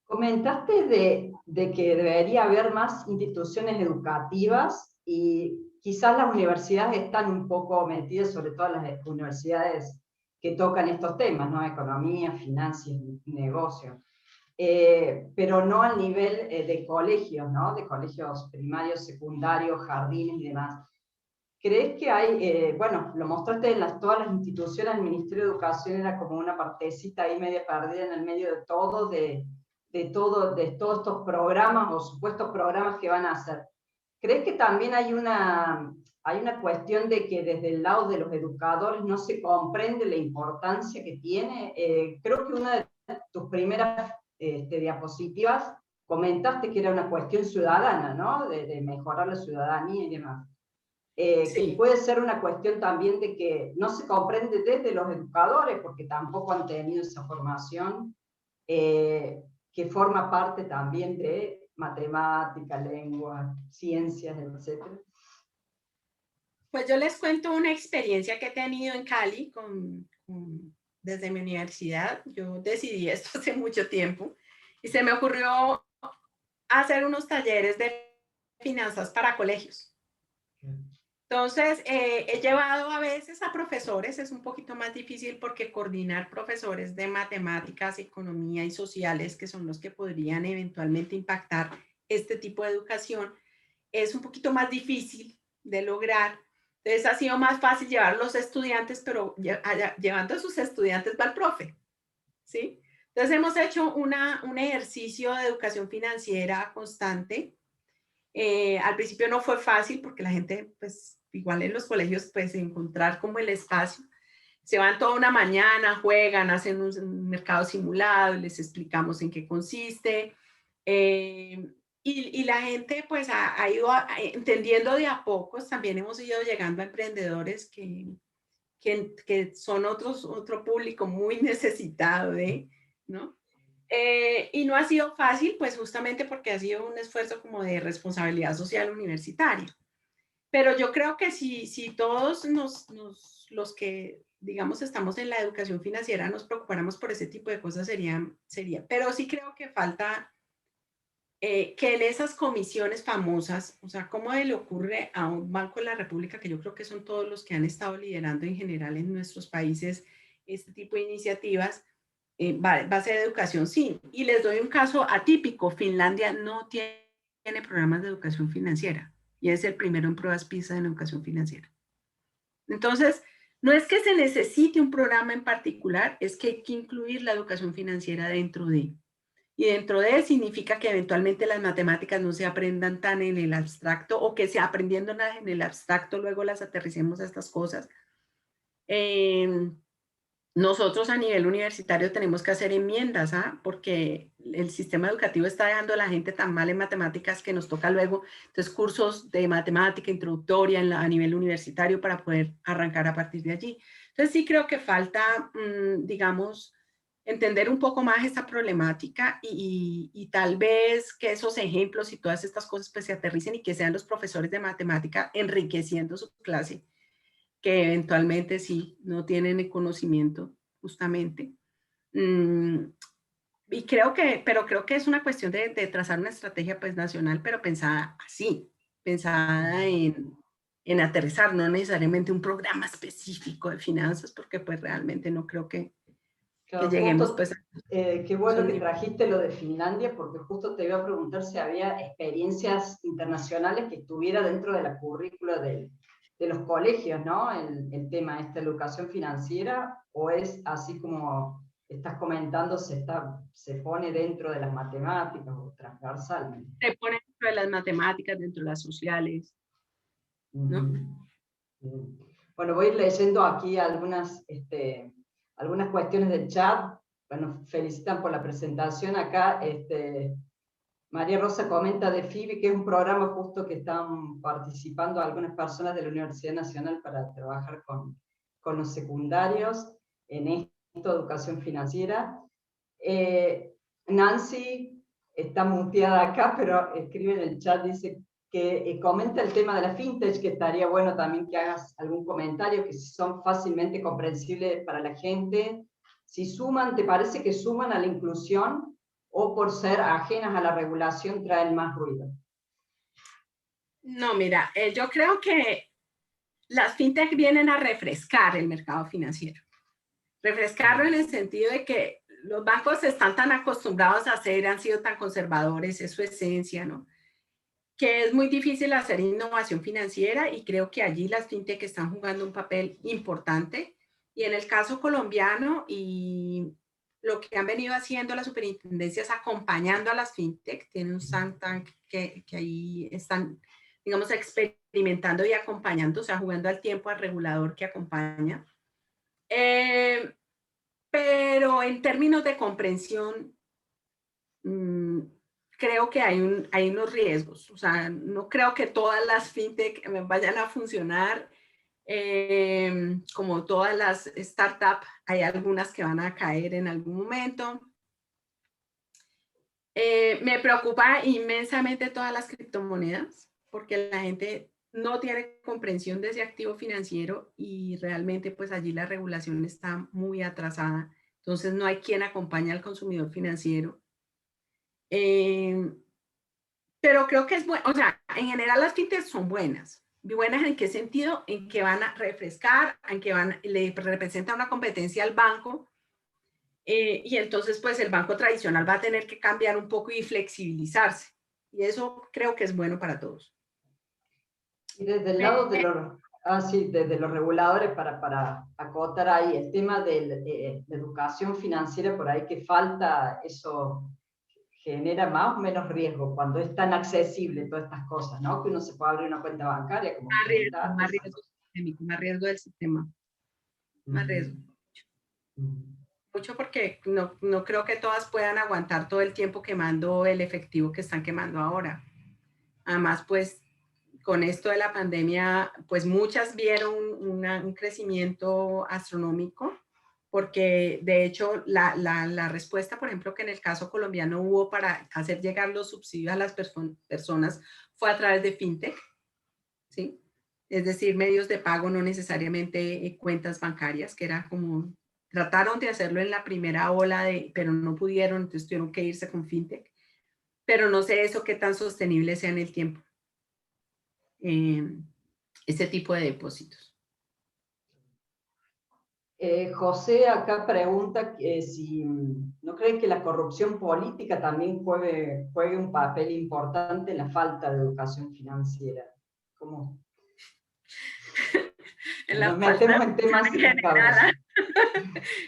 Comentaste de que debería haber más instituciones educativas y quizás las universidades están un poco metidas, sobre todo las universidades que tocan estos temas, ¿no? Economía, finanzas, negocios. Pero no al nivel de colegios, ¿no? De colegios primarios, secundarios, jardines y demás. ¿Crees que hay, bueno, lo mostraste en todas las instituciones, el Ministerio de Educación era como una partecita ahí media perdida en el medio de todo, de todos estos programas o supuestos programas que van a hacer? ¿Crees que también hay una cuestión de que desde el lado de los educadores no se comprende la importancia que tiene? Creo que una de tus primeras diapositivas comentaste que era una cuestión ciudadana, ¿no? De mejorar la ciudadanía y demás. Que Sí, puede ser una cuestión también de que no se comprende desde los educadores, porque tampoco han tenido esa formación, que forma parte también de matemática, lengua, ciencias, etc. pues yo les cuento una experiencia que he tenido en Cali desde mi universidad. Yo decidí esto hace mucho tiempo y se me ocurrió hacer unos talleres de finanzas para colegios. Entonces, he llevado a veces a profesores, es un poquito más difícil porque coordinar profesores de matemáticas, economía y sociales, que son los que podrían eventualmente impactar este tipo de educación, es un poquito más difícil de lograr. Entonces, ha sido más fácil llevar a los estudiantes, pero llevando a sus estudiantes va el profe, ¿sí? Entonces, hemos hecho un ejercicio de educación financiera constante. Al principio no fue fácil porque la gente, pues igual en los colegios, pues encontrar como el espacio. Se van toda una mañana, juegan, hacen un mercado simulado, les explicamos en qué consiste. Y la gente pues ha ido entendiendo de a pocos. También hemos ido llegando a emprendedores que son otro público muy necesitado de, ¿no? Y no ha sido fácil, pues justamente porque ha sido un esfuerzo como de responsabilidad social universitaria. Pero yo creo que si todos los que, digamos, estamos en la educación financiera nos preocupáramos por ese tipo de cosas, sería. Pero sí creo que falta que en esas comisiones famosas, o sea, ¿cómo le ocurre a un Banco de la República, que yo creo que son todos los que han estado liderando en general en nuestros países este tipo de iniciativas? Base de educación, sí. Y les doy un caso atípico. Finlandia no tiene programas de educación financiera y es el primero en pruebas PISA en educación financiera. Entonces, no es que se necesite un programa en particular, es que hay que incluir la educación financiera dentro de. Y dentro de significa que eventualmente las matemáticas no se aprendan tan en el abstracto o que se aprendiéndolas en el abstracto luego las aterricemos a estas cosas. nosotros a nivel universitario tenemos que hacer enmiendas, ¿ah? Porque el sistema educativo está dejando a la gente tan mal en matemáticas que nos toca luego, entonces, cursos de matemática introductoria a nivel universitario para poder arrancar a partir de allí. Entonces, sí creo que falta, digamos, entender un poco más esta problemática y tal vez que esos ejemplos y todas estas cosas pues se aterricen y que sean los profesores de matemática enriqueciendo su clase, que eventualmente sí no tienen el conocimiento justamente. Y creo que es una cuestión de trazar una estrategia pues nacional, pero pensada así, pensada en aterrizar, no necesariamente un programa específico de finanzas, porque pues realmente no creo que Claro, lleguemos justo, pues a... qué bueno que trajiste lo de Finlandia, porque justo te iba a preguntar si había experiencias internacionales que estuviera dentro de la currícula de los colegios, ¿no? El tema de esta educación financiera, o es así como estás comentando, se pone dentro de las matemáticas o transversalmente. Se pone dentro de las matemáticas, dentro de las sociales, ¿no? Bueno, voy a ir leyendo aquí algunas cuestiones del chat. Bueno, felicitan por la presentación acá. María Rosa comenta de FIBI, que es un programa justo que están participando algunas personas de la Universidad Nacional para trabajar con los secundarios en esto, educación financiera. Nancy está muteada acá, pero escribe en el chat, dice que comenta el tema de la fintech, que estaría bueno también que hagas algún comentario, que si son fácilmente comprensibles para la gente, si suman, ¿te parece que suman a la inclusión o por ser ajenas a la regulación traen más ruido? No, mira, yo creo que las fintech vienen a refrescar el mercado financiero. Refrescarlo en el sentido de que los bancos están tan acostumbrados a hacer, han sido tan conservadores, es su esencia, ¿no? Que es muy difícil hacer innovación financiera y creo que allí las fintech están jugando un papel importante. Y en el caso colombiano, y lo que han venido haciendo las superintendencias acompañando a las fintech, tienen un think tank que ahí están, digamos, experimentando y acompañando, o sea, jugando al tiempo al regulador que acompaña. Pero en términos de comprensión, creo que hay unos riesgos. O sea, no creo que todas las fintech vayan a funcionar como todas las startups. Hay algunas que van a caer en algún momento. Me preocupa inmensamente todas las criptomonedas, porque la gente no tiene comprensión de ese activo financiero y realmente pues allí la regulación está muy atrasada. Entonces no hay quien acompañe al consumidor financiero. Pero creo que es bueno, o sea, en general las fintechs son buenas. ¿Buenas en qué sentido? En que van a refrescar, en que le representan una competencia al banco, y entonces pues el banco tradicional va a tener que cambiar un poco y flexibilizarse. Y eso creo que es bueno para todos. Y desde el lado de desde los reguladores, para acotar ahí el tema de la educación financiera, por ahí que falta, eso genera más o menos riesgo cuando es tan accesible todas estas cosas, ¿no? Que uno se puede abrir una cuenta bancaria como Más riesgo sistémico, más riesgo del sistema, más riesgo. Mucho porque no creo que todas puedan aguantar todo el tiempo quemando el efectivo que están quemando ahora. Además, pues, con esto de la pandemia, pues muchas vieron un crecimiento astronómico, porque de hecho la respuesta, por ejemplo, que en el caso colombiano hubo para hacer llegar los subsidios a las personas fue a través de fintech, ¿sí? Es decir, medios de pago, no necesariamente cuentas bancarias, que era como, trataron de hacerlo en la primera ola, pero no pudieron, entonces tuvieron que irse con fintech, pero no sé eso qué tan sostenible sea en el tiempo. Este tipo de depósitos. José acá pregunta si no creen que la corrupción política también juegue un papel importante en la falta de educación financiera. ¿Cómo? Nos metemos en temas delicados.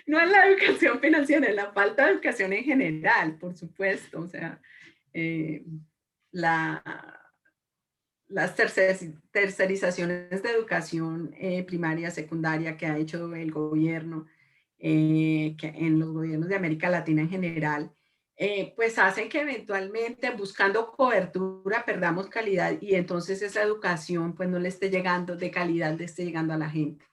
No es la educación financiera, es la falta de educación en general, por supuesto. O sea, las tercerizaciones de educación primaria, secundaria que ha hecho el gobierno, que en los gobiernos de América Latina en general, pues hacen que eventualmente buscando cobertura perdamos calidad y entonces esa educación pues no le esté llegando de calidad, le esté llegando a la gente.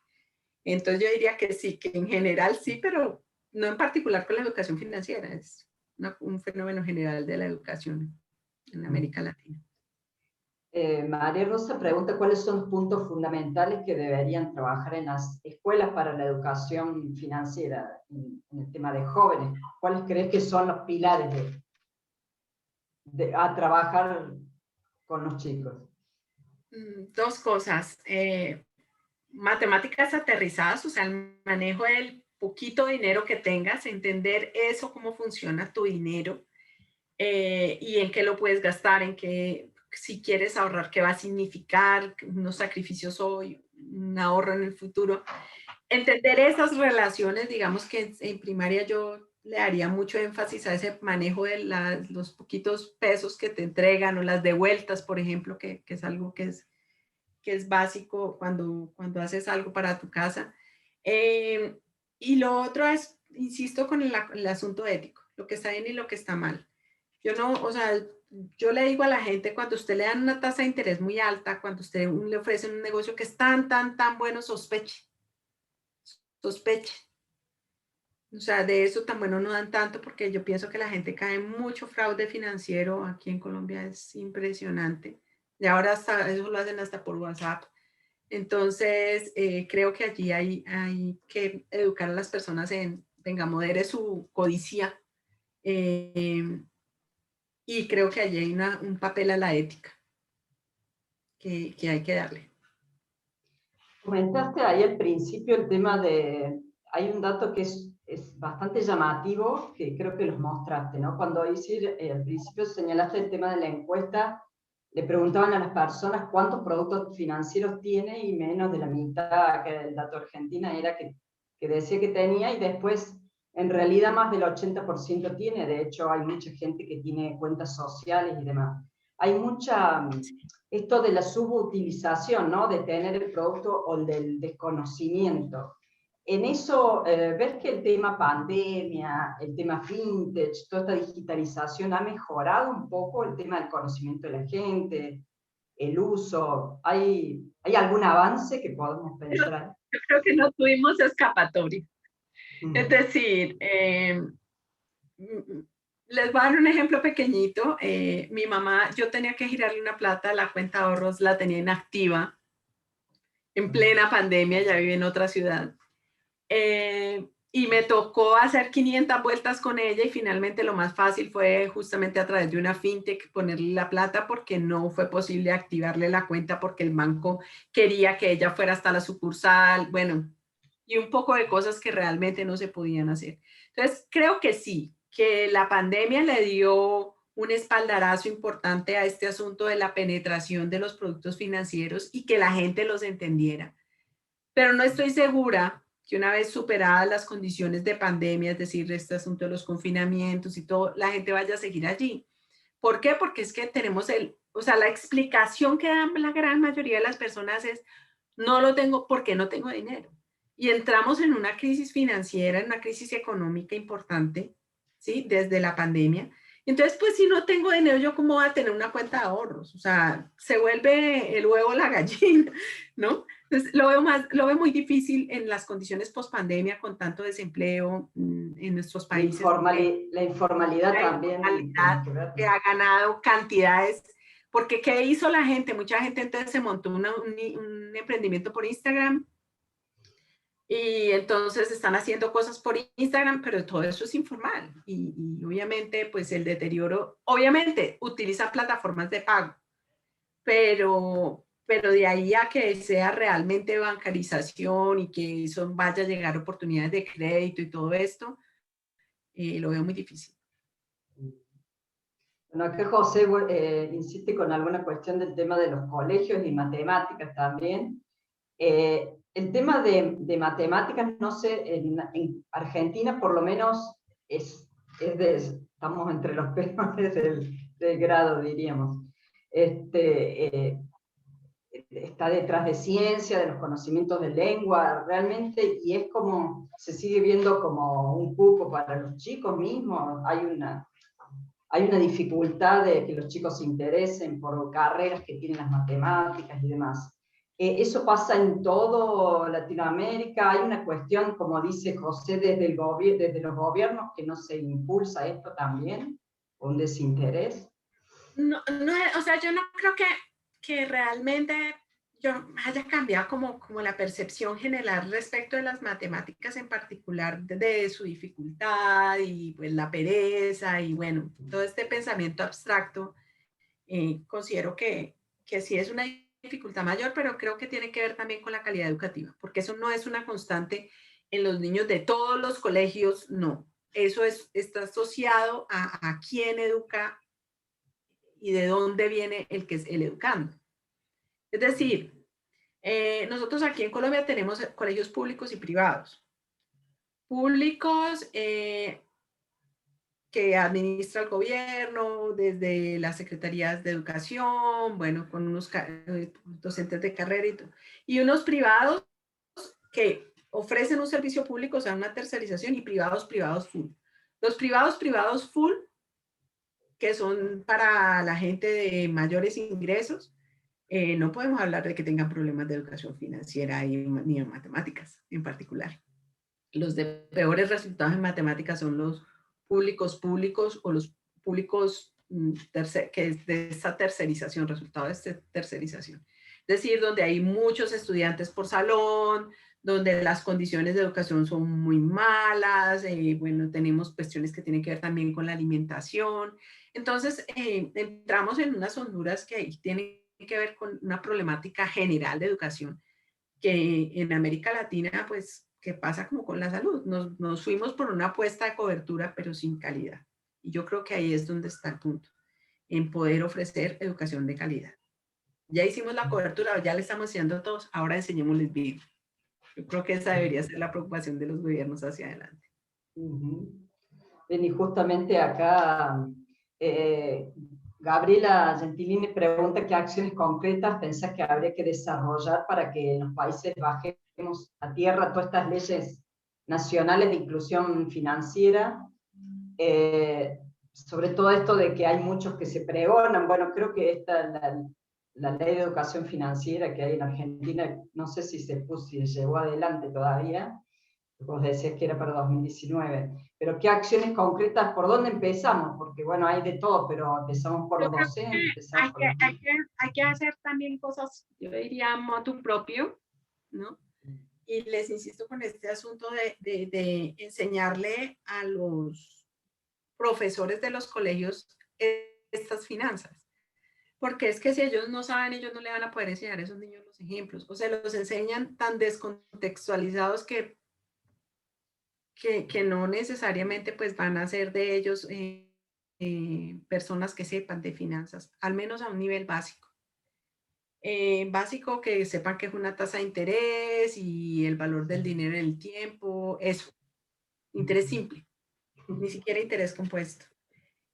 Entonces yo diría que sí, que en general sí, pero no en particular con la educación financiera, es un fenómeno general de la educación en América Latina. María Rosa pregunta cuáles son los puntos fundamentales que deberían trabajar en las escuelas para la educación financiera en el tema de jóvenes. ¿Cuáles crees que son los pilares a trabajar con los chicos? Dos cosas. Matemáticas aterrizadas, o sea, el manejo del poquito dinero que tengas, entender eso, cómo funciona tu dinero y en qué lo puedes gastar, en qué, si quieres ahorrar, qué va a significar, unos sacrificios hoy, un ahorro en el futuro. Entender esas relaciones, digamos que en primaria yo le daría mucho énfasis a ese manejo de los poquitos pesos que te entregan o las devueltas, por ejemplo, que es algo que es básico cuando haces algo para tu casa. Y lo otro es, insisto, con el asunto ético, lo que está bien y lo que está mal. Yo no, o sea, yo le digo a la gente, cuando usted le dan una tasa de interés muy alta, cuando usted le ofrecen un negocio que es tan bueno, sospeche. O sea, de eso tan bueno no dan tanto porque yo pienso que la gente cae en mucho fraude financiero. Aquí en Colombia es impresionante. Y ahora hasta, eso lo hacen hasta por WhatsApp. Entonces, creo que allí hay que educar a las personas en, venga, modere su codicia. Y creo que allí hay un papel a la ética que hay que darle. Comentaste ahí al principio el tema de, hay un dato que es bastante llamativo, que creo que los mostraste, ¿no? Cuando al principio señalaste el tema de la encuesta, le preguntaban a las personas cuántos productos financieros tiene y menos de la mitad, que el dato Argentina era que decía que tenía, y después en realidad más del 80% tiene. De hecho hay mucha gente que tiene cuentas sociales y demás. Hay mucha, esto de la subutilización, ¿no? De tener el producto o del desconocimiento. En eso, ¿ves que el tema pandemia, el tema fintech, toda esta digitalización ha mejorado un poco el tema del conocimiento de la gente, el uso? ¿Hay algún avance que podemos pensar? Yo creo que no tuvimos escapatoria. Es decir, les voy a dar un ejemplo pequeñito. Mi mamá, yo tenía que girarle una plata, la cuenta de ahorros la tenía inactiva en plena pandemia, ya vive en otra ciudad. Y me tocó hacer 500 vueltas con ella y finalmente lo más fácil fue justamente a través de una fintech ponerle la plata porque no fue posible activarle la cuenta porque el banco quería que ella fuera hasta la sucursal, bueno, y un poco de cosas que realmente no se podían hacer. Entonces, creo que sí, que la pandemia le dio un espaldarazo importante a este asunto de la penetración de los productos financieros y que la gente los entendiera. Pero no estoy segura que una vez superadas las condiciones de pandemia, es decir, este asunto de los confinamientos y todo, la gente vaya a seguir allí. ¿Por qué? Porque es que tenemos o sea, la explicación que dan la gran mayoría de las personas es, no lo tengo porque no tengo dinero. Y entramos en una crisis financiera, en una crisis económica importante, ¿sí? Desde la pandemia. Entonces, pues si no tengo dinero, ¿yo cómo voy a tener una cuenta de ahorros? O sea, se vuelve el huevo la gallina, ¿no? Entonces, lo veo muy difícil en las condiciones post-pandemia con tanto desempleo en nuestros países. La informalidad también. Que ha ganado cantidades. Porque ¿qué hizo la gente? Mucha gente entonces se montó un emprendimiento por Instagram y entonces están haciendo cosas por Instagram, pero todo eso es informal. Y obviamente, pues el deterioro, obviamente utiliza plataformas de pago, pero de ahí a que sea realmente bancarización y que eso vaya a llegar oportunidades de crédito y todo esto, lo veo muy difícil. Bueno, acá José insiste con alguna cuestión del tema de los colegios y matemáticas también. El tema de matemáticas, no sé, en Argentina por lo menos estamos entre los peores del grado, diríamos. está detrás de ciencia, de los conocimientos de lengua, realmente, y es como, se sigue viendo como un cupo para los chicos mismos, hay una dificultad de que los chicos se interesen por carreras que tienen las matemáticas y demás. Eso pasa en todo Latinoamérica, hay una cuestión, como dice José, desde los gobiernos que no se impulsa esto también, un desinterés. No, no, o sea, yo no creo que realmente yo haya cambiado como la percepción general respecto de las matemáticas en particular, de su dificultad y pues la pereza y bueno, todo este pensamiento abstracto. Considero que sí es una dificultad mayor, pero creo que tiene que ver también con la calidad educativa, porque eso no es una constante en los niños de todos los colegios, no. Eso está asociado a quién educa y de dónde viene el que es el educando. Es decir, nosotros aquí en Colombia tenemos colegios públicos y privados. Públicos que administra el gobierno, desde las secretarías de educación, bueno, con unos docentes de carrera y todo. Y unos privados que ofrecen un servicio público, o sea, una tercerización, y privados full. Los privados full, que son para la gente de mayores ingresos, no podemos hablar de que tengan problemas de educación financiera ni en matemáticas en particular. Los de peores resultados en matemáticas son los públicos o los públicos que es de esa tercerización, resultado de esta tercerización. Es decir, donde hay muchos estudiantes por salón, donde las condiciones de educación son muy malas, bueno, tenemos cuestiones que tienen que ver también con la alimentación. Entonces, entramos en unas honduras que ahí tienen que ver con una problemática general de educación que en América Latina, pues, ¿qué pasa como con la salud? Nos fuimos por una apuesta de cobertura, pero sin calidad. Y yo creo que ahí es donde está el punto, en poder ofrecer educación de calidad. Ya hicimos la cobertura, ya le estamos enseñando a todos, ahora enseñémosles bien. Yo creo que esa debería ser la preocupación de los gobiernos hacia adelante. Y justamente acá Gabriela Gentilini pregunta qué acciones concretas pensás que habría que desarrollar para que en los países bajemos a tierra todas estas leyes nacionales de inclusión financiera, sobre todo esto de que hay muchos que se pregonan. Bueno, creo que la ley de educación financiera que hay en Argentina, no sé si se llevó adelante todavía. Vos decías que era para 2019, pero ¿qué acciones concretas, por dónde empezamos? Porque bueno, hay de todo, pero empezamos por los docentes. Hay que hacer también cosas, yo diría, motu propio, ¿no? Y les insisto con este asunto de enseñarle a los profesores de los colegios estas finanzas. Porque es que si ellos no saben, ellos no le van a poder enseñar a esos niños los ejemplos. O sea, los enseñan tan descontextualizados que no necesariamente pues van a ser de ellos personas que sepan de finanzas, al menos a un nivel básico. Básico que sepan que es una tasa de interés y el valor del dinero en el tiempo, eso. Interés simple, ni siquiera interés compuesto.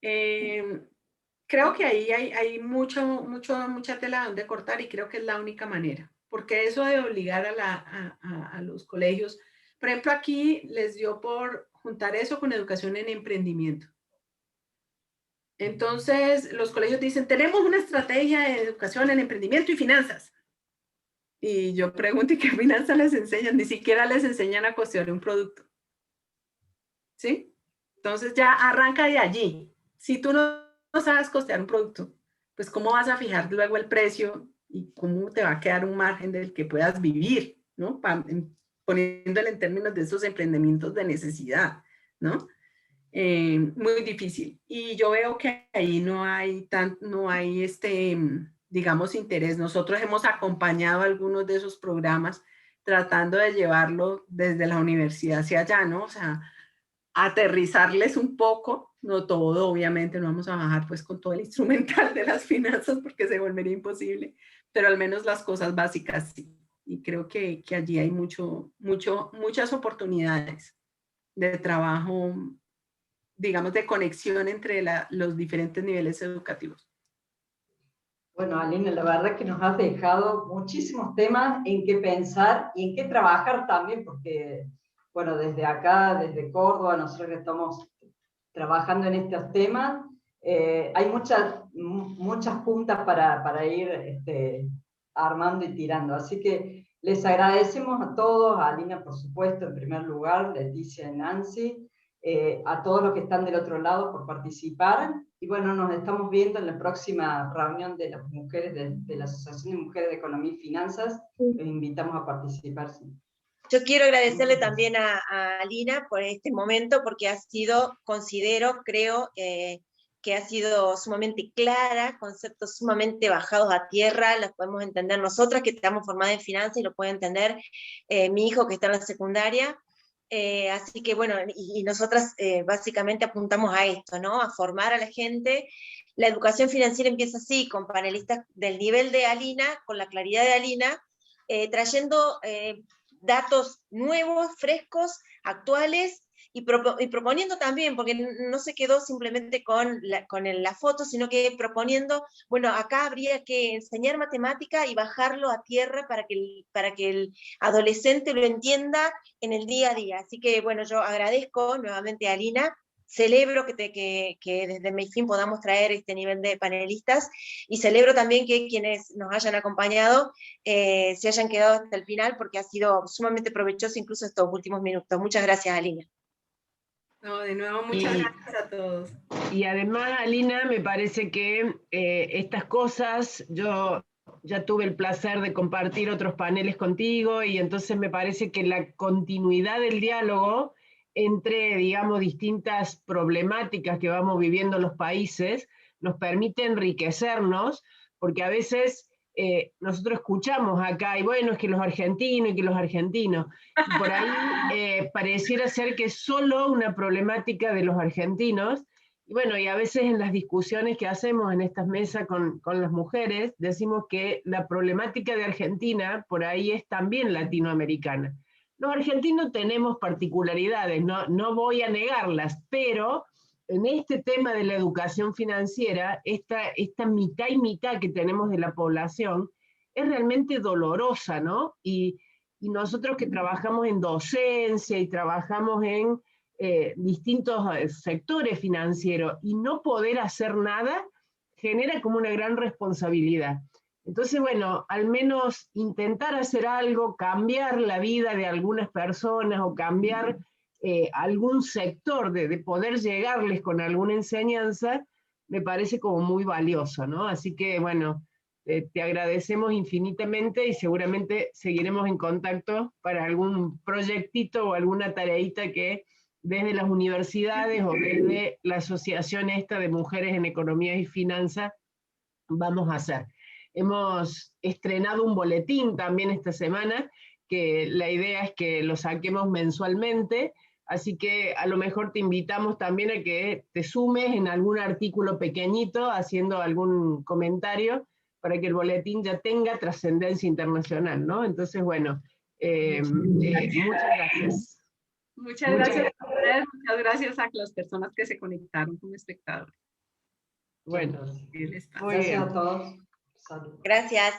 Creo que ahí hay mucha tela donde cortar y creo que es la única manera, porque eso de obligar a los colegios, por ejemplo, aquí les dio por juntar eso con educación en emprendimiento. Entonces, los colegios dicen, tenemos una estrategia de educación en emprendimiento y finanzas. Y yo pregunto, ¿y qué finanzas les enseñan? Ni siquiera les enseñan a costear un producto. ¿Sí? Entonces ya arranca de allí. Si tú no sabes costear un producto, pues ¿cómo vas a fijar luego el precio y cómo te va a quedar un margen del que puedas vivir, ¿no? Poniéndole en términos de esos emprendimientos de necesidad, ¿no? Muy difícil. Y yo veo que ahí no hay digamos, interés. Nosotros hemos acompañado algunos de esos programas tratando de llevarlo desde la universidad hacia allá, ¿no? O sea, aterrizarles un poco, no todo, obviamente no vamos a bajar pues con todo el instrumental de las finanzas porque se volvería imposible, pero al menos las cosas básicas sí. Y creo que allí hay muchas oportunidades de trabajo, digamos, de conexión entre los diferentes niveles educativos. Bueno, Alina, la verdad que nos has dejado muchísimos temas en qué pensar y en qué trabajar también, porque, bueno, desde acá, desde Córdoba, nosotros que estamos trabajando en estos temas, hay muchas puntas para ir armando y tirando. Así que les agradecemos a todos, a Alina, por supuesto, en primer lugar, Leticia y Nancy, a todos los que están del otro lado por participar. Y bueno, nos estamos viendo en la próxima reunión de las mujeres de la Asociación de Mujeres de Economía y Finanzas. Les invitamos a participar. Sí. Yo quiero agradecerle también a Alina por este momento, porque ha sido, creo, que ha sido sumamente clara, conceptos sumamente bajados a tierra, los podemos entender nosotras que estamos formadas en finanzas y lo puede entender mi hijo que está en la secundaria. Así que bueno, y nosotras básicamente apuntamos a esto, ¿no? A formar a la gente. La educación financiera empieza así, con panelistas del nivel de Alina, con la claridad de Alina, trayendo datos nuevos, frescos, actuales, y proponiendo también, porque no se quedó simplemente con la foto, sino que proponiendo, bueno, acá habría que enseñar matemática y bajarlo a tierra para que el adolescente lo entienda en el día a día. Así que, bueno, yo agradezco nuevamente a Alina, celebro que desde Mayfin podamos traer este nivel de panelistas, y celebro también que quienes nos hayan acompañado se hayan quedado hasta el final, porque ha sido sumamente provechoso incluso estos últimos minutos. Muchas gracias, Alina. No, de nuevo, muchas gracias a todos. Y además, Alina, me parece que estas cosas, yo ya tuve el placer de compartir otros paneles contigo, y entonces me parece que la continuidad del diálogo entre, digamos, distintas problemáticas que vamos viviendo los países nos permite enriquecernos, porque a veces nosotros escuchamos acá, y bueno, es que los argentinos, y que los argentinos, y por ahí pareciera ser que es solo una problemática de los argentinos. Y bueno, y a veces en las discusiones que hacemos en estas mesas con las mujeres, decimos que la problemática de Argentina por ahí es también latinoamericana. Los argentinos tenemos particularidades, no voy a negarlas, pero en este tema de la educación financiera, esta mitad y mitad que tenemos de la población es realmente dolorosa, ¿no? Y nosotros que trabajamos en docencia y trabajamos en distintos sectores financieros, y no poder hacer nada genera como una gran responsabilidad. Entonces, bueno, al menos intentar hacer algo, cambiar la vida de algunas personas o cambiar algún sector de poder llegarles con alguna enseñanza, me parece como muy valioso, ¿no? Así que, bueno, te agradecemos infinitamente, y seguramente seguiremos en contacto para algún proyectito o alguna tareita que desde las universidades o desde la asociación esta de mujeres en economía y finanzas vamos a hacer. Hemos estrenado un boletín también esta semana, que la idea es que lo saquemos mensualmente, así que a lo mejor te invitamos también a que te sumes en algún artículo pequeñito haciendo algún comentario para que el boletín ya tenga trascendencia internacional, ¿no? Entonces, bueno, muchas gracias. Muchas gracias a ustedes, muchas gracias a las personas que se conectaron como espectadores. Bueno, gracias a todos. Salud. Gracias.